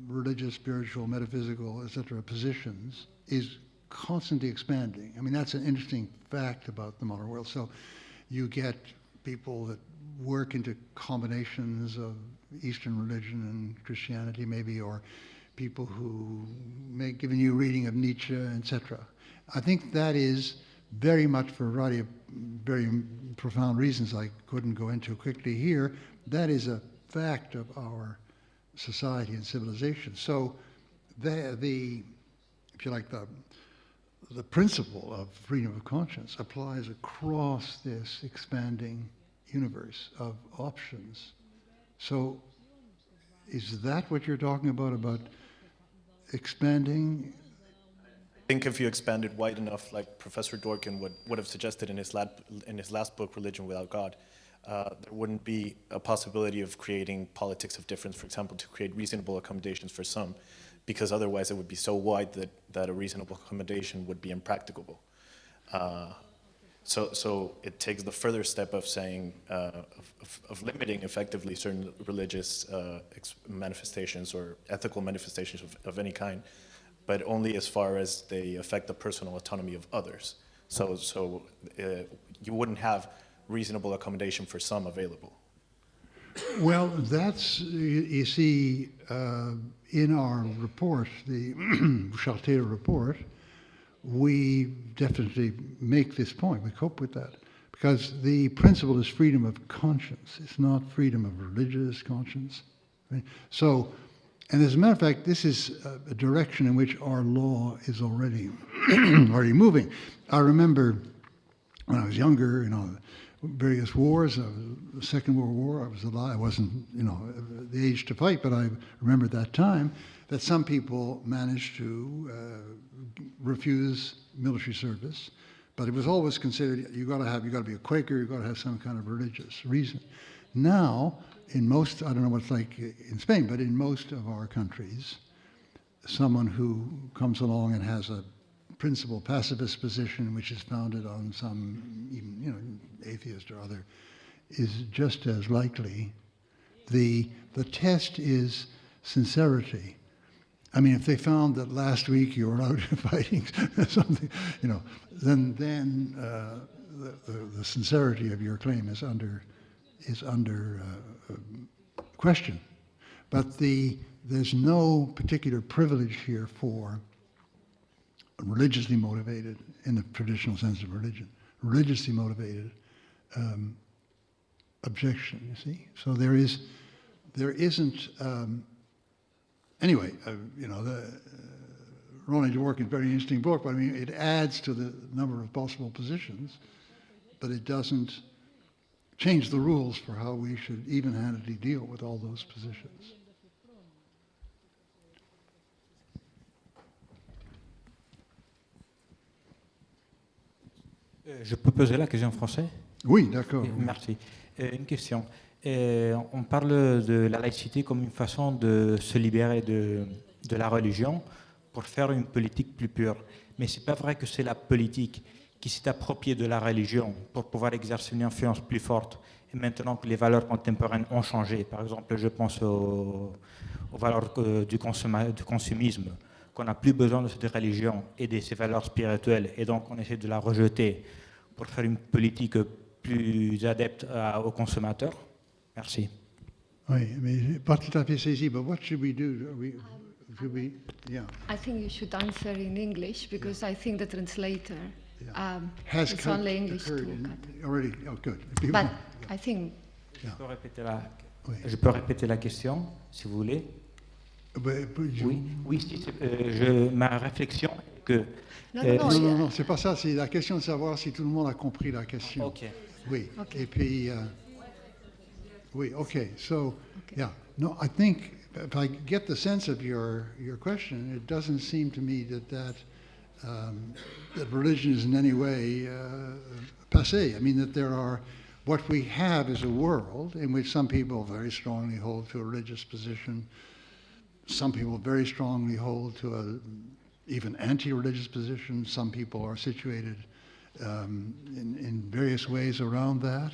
religious, spiritual, metaphysical, etc. positions is constantly expanding. I mean, that's an interesting fact about the modern world. So you get people that work into combinations of Eastern religion and Christianity maybe, or people who make giving you a reading of Nietzsche, etc. I think that is very much, for a variety of very profound reasons I couldn't go into quickly here, that is a fact of our society and civilization. So if you like, the principle of freedom of conscience applies across this expanding universe of options. So is that what you're talking about expanding? I think if you expand it wide enough, like Professor Dworkin would have suggested in his last book, Religion Without God, there wouldn't be a possibility of creating politics of difference, for example, to create reasonable accommodations for some, because otherwise it would be so wide that a reasonable accommodation would be impracticable. So it takes the further step of saying, of limiting effectively certain religious manifestations or ethical manifestations of any kind, but only as far as they affect the personal autonomy of others. So you wouldn't have reasonable accommodation for some available. Well, that's, you see, in our report, the Chartier report, we definitely make this point. We cope with that. Because the principle is freedom of conscience. It's not freedom of religious conscience. Right? So, and as a matter of fact, this is a direction in which our law is already moving. I remember when I was younger, various wars, the Second World War, I was alive. I wasn't, the age to fight, but I remember at that time that some people managed to refuse military service But it was always considered you got to be a Quaker, you got to have some kind of religious reason. Now, in most, I don't know what it's like in Spain, but in most of our countries, someone who comes along and has a principal pacifist position, which is founded on some, even, atheist or other, is just as likely. The test is sincerity. I mean, if they found that last week you were out fighting something, then the sincerity of your claim is under question. But there's no particular privilege here for religiously motivated, in the traditional sense of religion, religiously motivated objection, you see. So there isn't, anyway, Ronnie Dworkin's very interesting book, but I mean, it adds to the number of possible positions, but it doesn't change the rules for how we should even-handedly deal with all those positions. Je peux poser la question en français? Oui, d'accord. Merci. Une question. On parle de la laïcité comme une façon de se libérer de la religion pour faire une politique plus pure. Mais ce n'est pas vrai que c'est la politique qui s'est appropriée de la religion pour pouvoir exercer une influence plus forte. Et maintenant que les valeurs contemporaines ont changé, par exemple, je pense aux valeurs du consumisme, qu'on n'a plus besoin de cette religion et de ces valeurs spirituelles, et donc on essaie de la rejeter pour faire une politique plus adepte aux consommateurs. Merci. Oui, mais pas tout à fait saisi, but what should we do? Yeah. I think you should answer in English because I think the translator Has it's only English occurred too. already. Oh, good. But I think Je peux répéter la question, si vous voulez. Oui, ma réflexion est que... Non, c'est pas ça. C'est la question de savoir si tout le monde a compris la question. Ok. Oui. Okay. Et puis, oui. Okay. So, yeah. No, I think if I get the sense of your question, it doesn't seem to me that religion is in any way passé. I mean, that there are. What we have is a world in which some people very strongly hold to a religious position. Some people very strongly hold to a even anti-religious position. Some people are situated in various ways around that.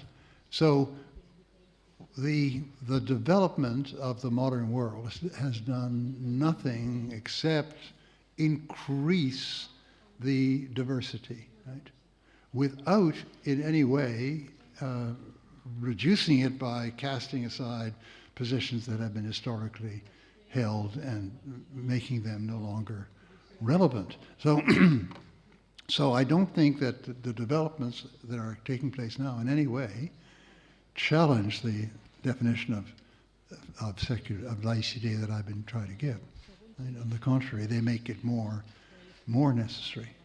So the development of the modern world has done nothing except increase the diversity, right? Without in any way reducing it by casting aside positions that have been historically held and making them no longer relevant. So, so I don't think that the developments that are taking place now in any way challenge the definition of laïcité that I've been trying to give. And on the contrary, they make it more necessary.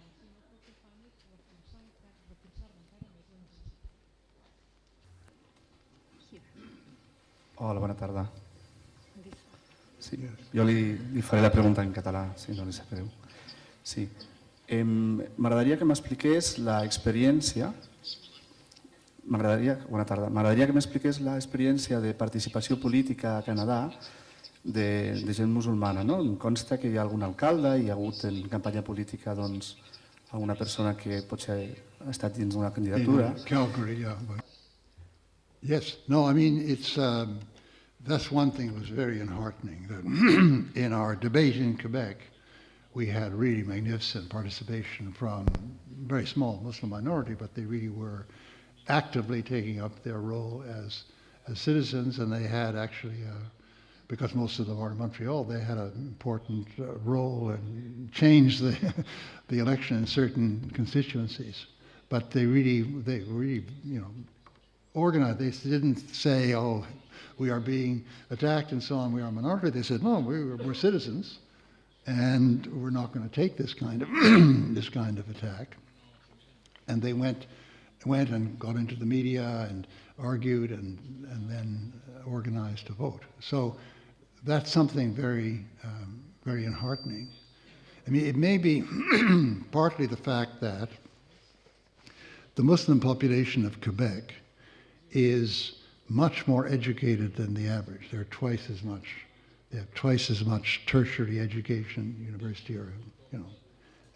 Hola, bona tarda. Sí, jo li faré la pregunta en català, si no li sap greu. Sí. M'agradaria que m'expliqués l'experiència. Bona tarda. M'agradaria que m'expliqués l'experiència de participació política a Canadà de gent musulmana. No? Em consta que hi ha algun alcalde, hi ha hagut en campanya política doncs, alguna persona que potser ha estat dins d'una candidatura. Calgary, yeah. Yes. No, I mean, it's that's one thing that was very enheartening. That in our debate in Quebec, we had really magnificent participation from a very small Muslim minority, but they really were actively taking up their role as citizens, and they had actually, because most of them are in Montreal, they had an important role and changed the election in certain constituencies. But they really, organized. They didn't say, "Oh, we are being attacked and so on. We are a minority." They said, "No, we're citizens, and we're not going to take this kind of this kind of attack." And they went and got into the media and argued and then organized to vote. So that's something very very enheartening. I mean, it may be partly the fact that the Muslim population of Quebec is much more educated than the average. They're twice as much. They have twice as much tertiary education, university or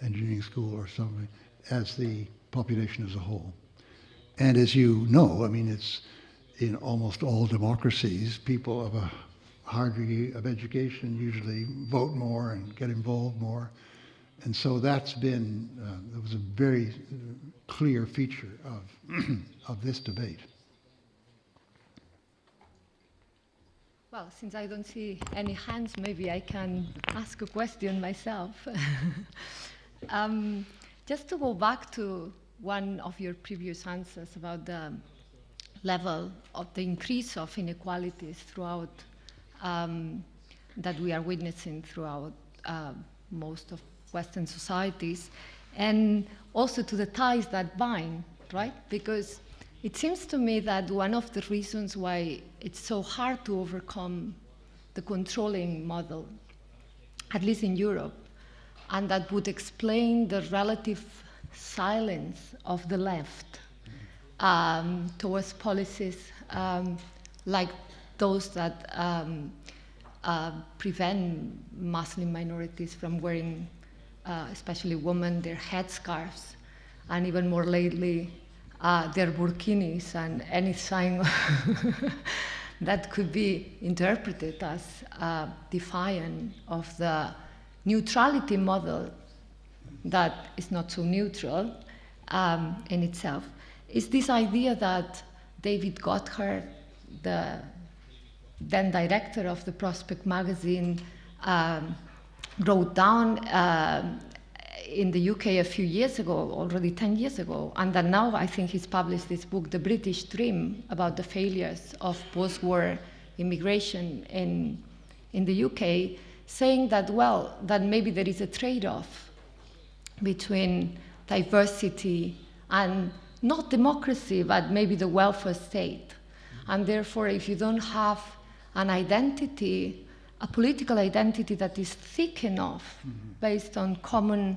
engineering school or something, as the population as a whole. And as you know, I mean, it's in almost all democracies, people of a higher degree of education usually vote more and get involved more. And so that's been, that was a very clear feature of this debate. Well, since I don't see any hands, maybe I can ask a question myself. Just to go back to one of your previous answers about the level of the increase of inequalities throughout, that we are witnessing throughout most of Western societies, and also to the ties that bind, right? Because it seems to me that one of the reasons why it's so hard to overcome the controlling model, at least in Europe, and that would explain the relative silence of the left towards policies like those that prevent Muslim minorities from wearing, especially women, their headscarves, and even more lately, their burkinis and any sign that could be interpreted as defiant of the neutrality model that is not so neutral in itself, is this idea that David Gotthard, the then director of the Prospect magazine, wrote down in the UK a few years ago, already 10 years ago, and that now I think he's published this book, The British Dream, about the failures of post-war immigration in the UK, saying that, well, that maybe there is a trade-off between diversity and not democracy, but maybe the welfare state. And therefore, if you don't have an identity, a political identity that is thick enough based on common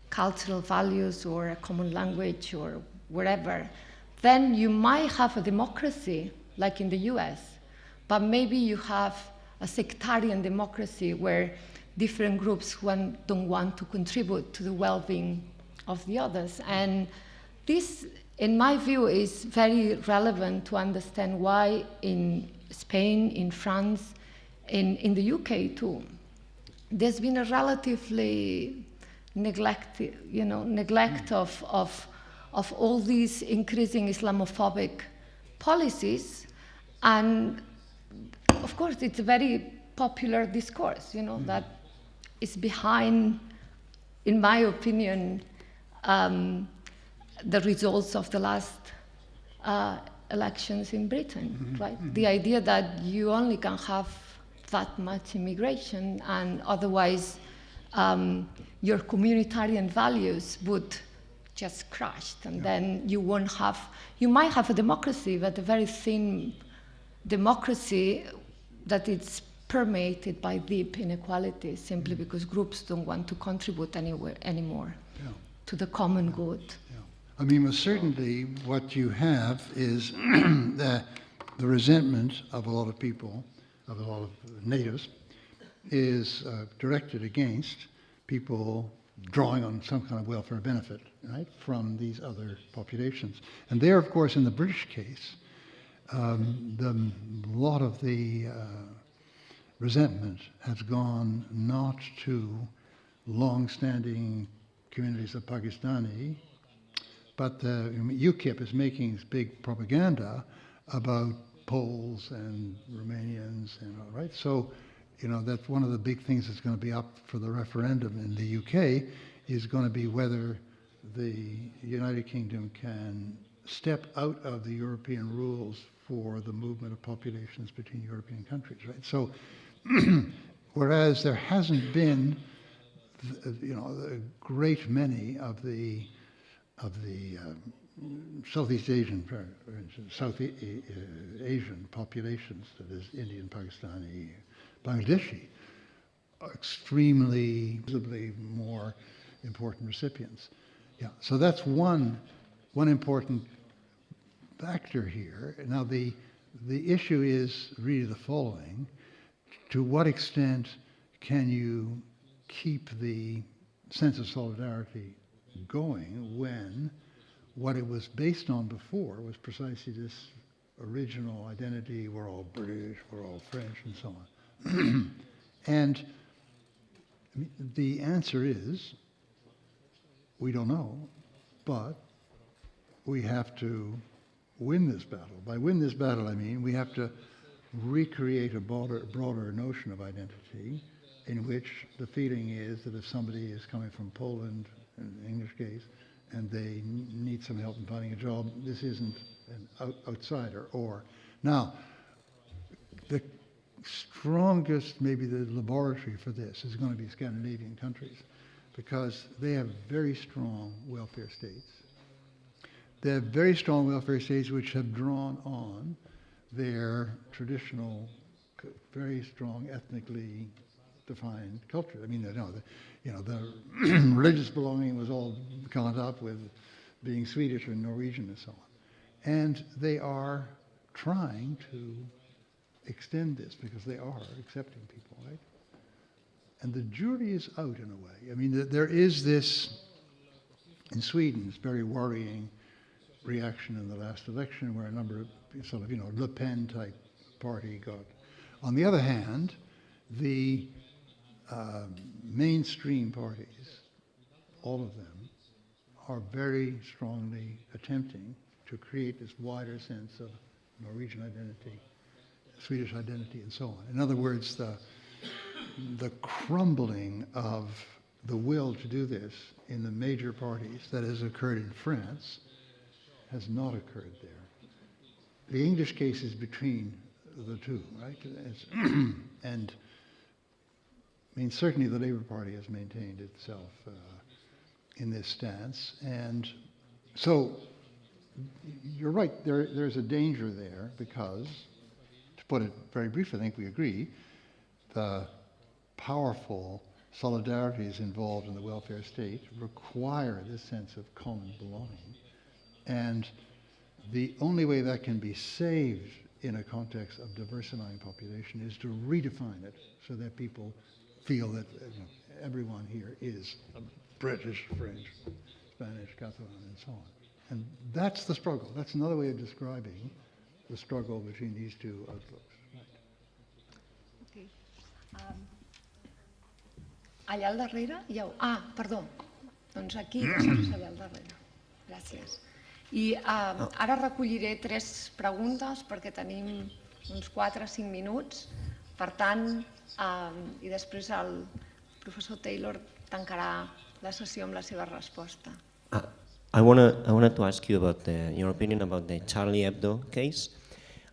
cultural values or a common language or wherever, then you might have a democracy like in the US, but maybe you have a sectarian democracy where different groups don't want to contribute to the well-being of the others. And this, in my view, is very relevant to understand why in Spain, in France, in the UK too, there's been a relatively neglect of all these increasing Islamophobic policies. And of course, it's a very popular discourse, that is behind, in my opinion, the results of the last elections in Britain, right? The idea that you only can have that much immigration and otherwise your communitarian values would just crash, and then you might have a democracy, but a very thin democracy that it's permeated by deep inequalities simply because groups don't want to contribute anymore to the common good. I mean, with certainty, what you have is the resentment of a lot of people, of a lot of natives, is directed against people drawing on some kind of welfare benefit, right, from these other populations. And there, of course, in the British case, a lot of the resentment has gone not to long-standing communities of Pakistani, but UKIP is making this big propaganda about Poles and Romanians, right? So, that's one of the big things that's going to be up for the referendum in the UK is going to be whether the United Kingdom can step out of the European rules for the movement of populations between European countries, right? So, whereas there hasn't been, a great many of the Southeast Asian, Asian populations, that is Indian, Pakistani, Bangladeshi, are extremely, visibly more important recipients. Yeah, so that's one one important factor here. Now, the issue is really the following. To what extent can you keep the sense of solidarity going when what it was based on before was precisely this original identity, we're all British, we're all French, and so on. And the answer is, we don't know, but we have to win this battle. By win this battle, I mean we have to recreate a broader notion of identity in which the feeling is that if somebody is coming from Poland, in the English case, and they need some help in finding a job, this isn't an outsider. Or now, the strongest, maybe the laboratory for this is going to be Scandinavian countries, because they have very strong welfare states. They have very strong welfare states which have drawn on their traditional, very strong ethnically defined culture. I mean, the religious belonging was all caught up with being Swedish or Norwegian and so on. And they are trying to extend this because they are accepting people, right? And the jury is out in a way. I mean, there is this, in Sweden, this very worrying reaction in the last election where a number of sort of, Le Pen type party got. On the other hand, the mainstream parties, all of them, are very strongly attempting to create this wider sense of Norwegian identity, Swedish identity, and so on. In other words, the crumbling of the will to do this in the major parties that has occurred in France has not occurred there. The English case is between the two, right? And I mean, certainly the Labour Party has maintained itself in this stance. And so you're right, there's a danger there because, to put it very briefly, I think we agree, the powerful solidarities involved in the welfare state require this sense of common belonging. And the only way that can be saved in a context of diversifying population is to redefine it so that people feel that everyone here is British, French, Spanish, Catalan, and so on. And that's the struggle. That's another way of describing the struggle between these two outlooks. Okay. Allà al darrere hi ha... Ah, perdó. Doncs aquí, deixa'ns allà al darrere. Gràcies. I ara recolliré 3 preguntes perquè tenim uns 4 o 5 minuts. Per tant, i després el professor Taylor tancarà la sessió amb la seva resposta. I wanted to ask you about your opinion about the Charlie Hebdo case.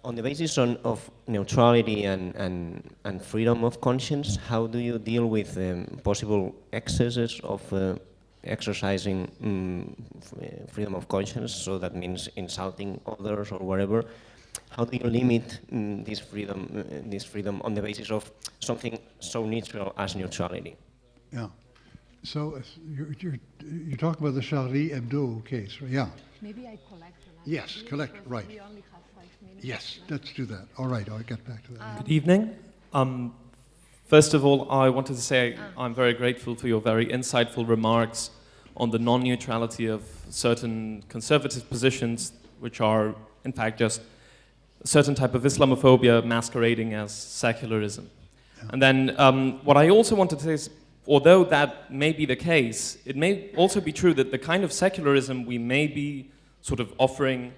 On the basis of neutrality and freedom of conscience, how do you deal with possible excesses of exercising freedom of conscience? So that means insulting others or whatever. How do you limit this freedom on the basis of something so neutral as neutrality? Yeah. So you're talking about the Charlie Hebdo case, right? Yeah. Maybe I collect. Yes, collect, right. We only have 5 minutes. Yes, let's do that. All right, I'll get back to that. Good evening. First of all, I wanted to say I'm very grateful for your very insightful remarks on the non-neutrality of certain conservative positions, which are, in fact, just a certain type of Islamophobia masquerading as secularism. Yeah. And then what I also wanted to say is, although that may be the case, it may also be true that the kind of secularism we may be sort of offering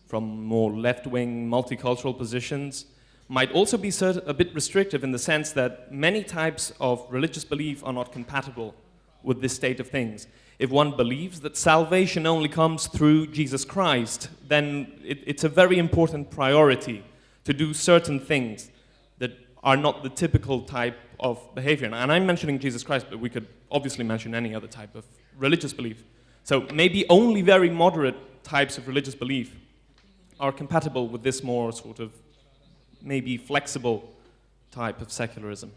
from more left-wing multicultural positions might also be a bit restrictive in the sense that many types of religious belief are not compatible with this state of things. If one believes that salvation only comes through Jesus Christ, then it's a very important priority to do certain things that are not the typical type of behavior. And I'm mentioning Jesus Christ, but we could obviously mention any other type of religious belief. So maybe only very moderate types of religious belief are compatible with this more sort of maybe flexible type of secularism.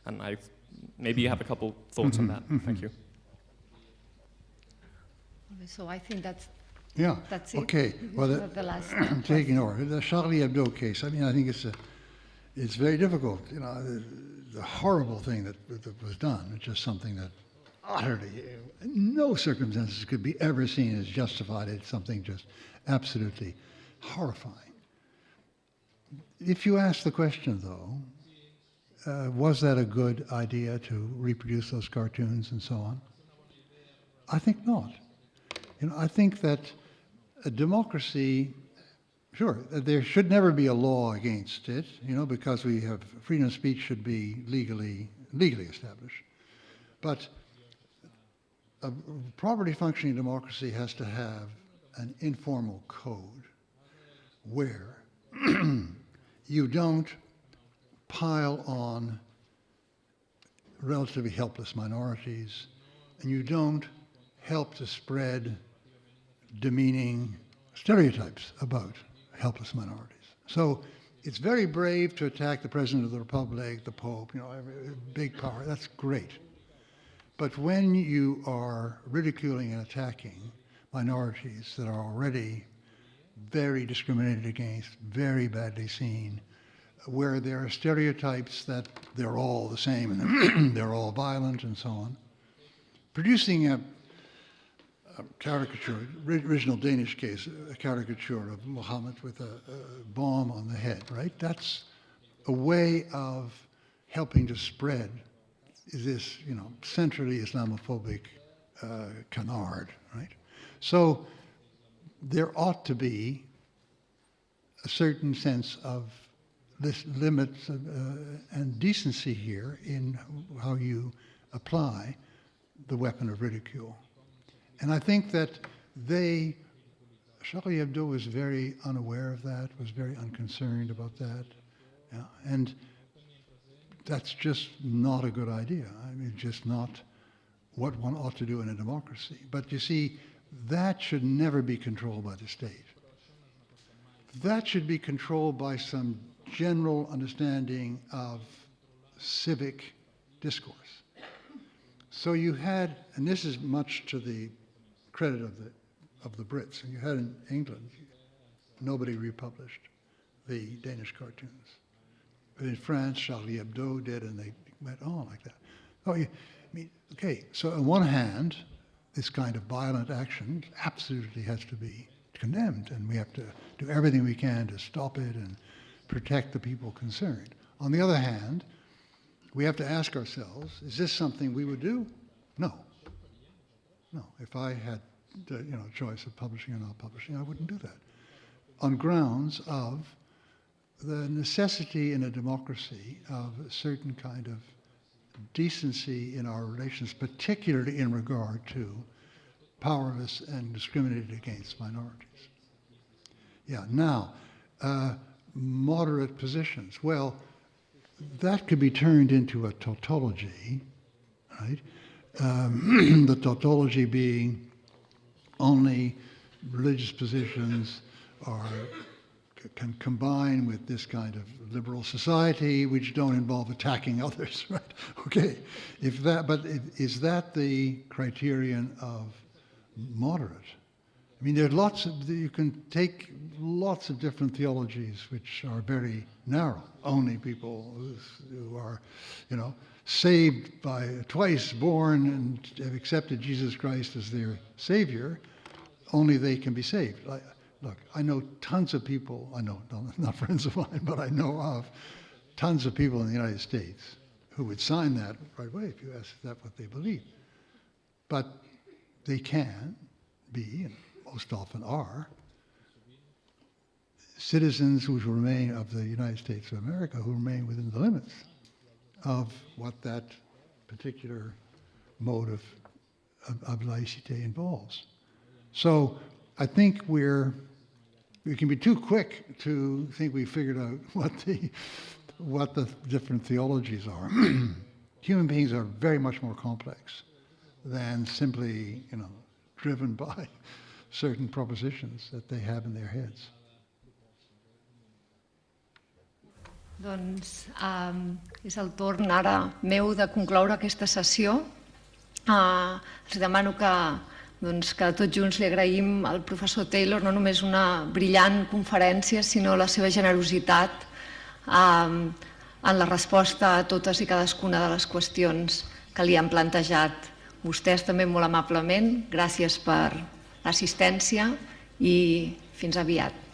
And maybe you have a couple thoughts on that. Thank you. So I think that's Yeah. That's it. Okay. Well, The last taking over the Charlie Hebdo case. I mean, I think it's very difficult. You know, the horrible thing that was done. It's just something that utterly, in no circumstances could be ever seen as justified. It's something just absolutely horrifying. If you ask the question, though, was that a good idea to reproduce those cartoons and so on? I think not. You know, I think that a democracy, sure, there should never be a law against it, you know, because we have freedom of speech should be legally established. But a properly functioning democracy has to have an informal code where you don't pile on relatively helpless minorities, and you don't help to spread demeaning stereotypes about helpless minorities. So it's very brave to attack the President of the Republic, the Pope, you know, every big power. That's great. But when you are ridiculing and attacking minorities that are already very discriminated against, very badly seen, where there are stereotypes that they're all the same and they're all violent and so on, producing a caricature, original Danish case, a caricature of Muhammad with a bomb on the head, right? That's a way of helping to spread this, you know, centrally Islamophobic canard, right? So there ought to be a certain sense of this limits and decency here in how you apply the weapon of ridicule. And I think that Charlie Hebdo was very unaware of that, was very unconcerned about that. Yeah. And that's just not a good idea. I mean, just not what one ought to do in a democracy. But you see, that should never be controlled by the state. That should be controlled by some general understanding of civic discourse. So you had, and this is much to the credit of the Brits, and you had in England, nobody republished the Danish cartoons. But in France, Charlie Hebdo did, and they went on like that. Oh, I mean, okay, so on one hand, this kind of violent action absolutely has to be condemned, and we have to do everything we can to stop it and protect the people concerned. On the other hand, we have to ask ourselves, is this something we would do? No. No, if I had the choice of publishing or not publishing, I wouldn't do that. On grounds of the necessity in a democracy of a certain kind of decency in our relations, particularly in regard to powerless and discriminated against minorities. Yeah, now, moderate positions. Well, that could be turned into a tautology, right? The tautology being only religious positions can combine with this kind of liberal society, which don't involve attacking others, right? Okay, is that the criterion of moderate? I mean, you can take lots of different theologies which are very narrow. Only people who are, saved by twice born and have accepted Jesus Christ as their Savior, only they can be saved. Look, I know tons of people, not friends of mine, but I know of tons of people in the United States who would sign that right away if you asked that what they believe. But they can be, and most often are, citizens who remain of the United States of America who remain within the limits of what that particular mode of laicite involves. So I think we can be too quick to think we figured out what the different theologies are. Human beings are very much more complex than simply, driven by certain propositions that they have in their heads. Doncs és el torn ara meu de concloure aquesta sessió. Els demano que doncs, que tots junts li agraïm al professor Taylor no només una brillant conferència, sinó la seva generositat en la resposta a totes i cadascuna de les qüestions que li han plantejat. Vostès també molt amablement, gràcies per l'assistència i fins aviat.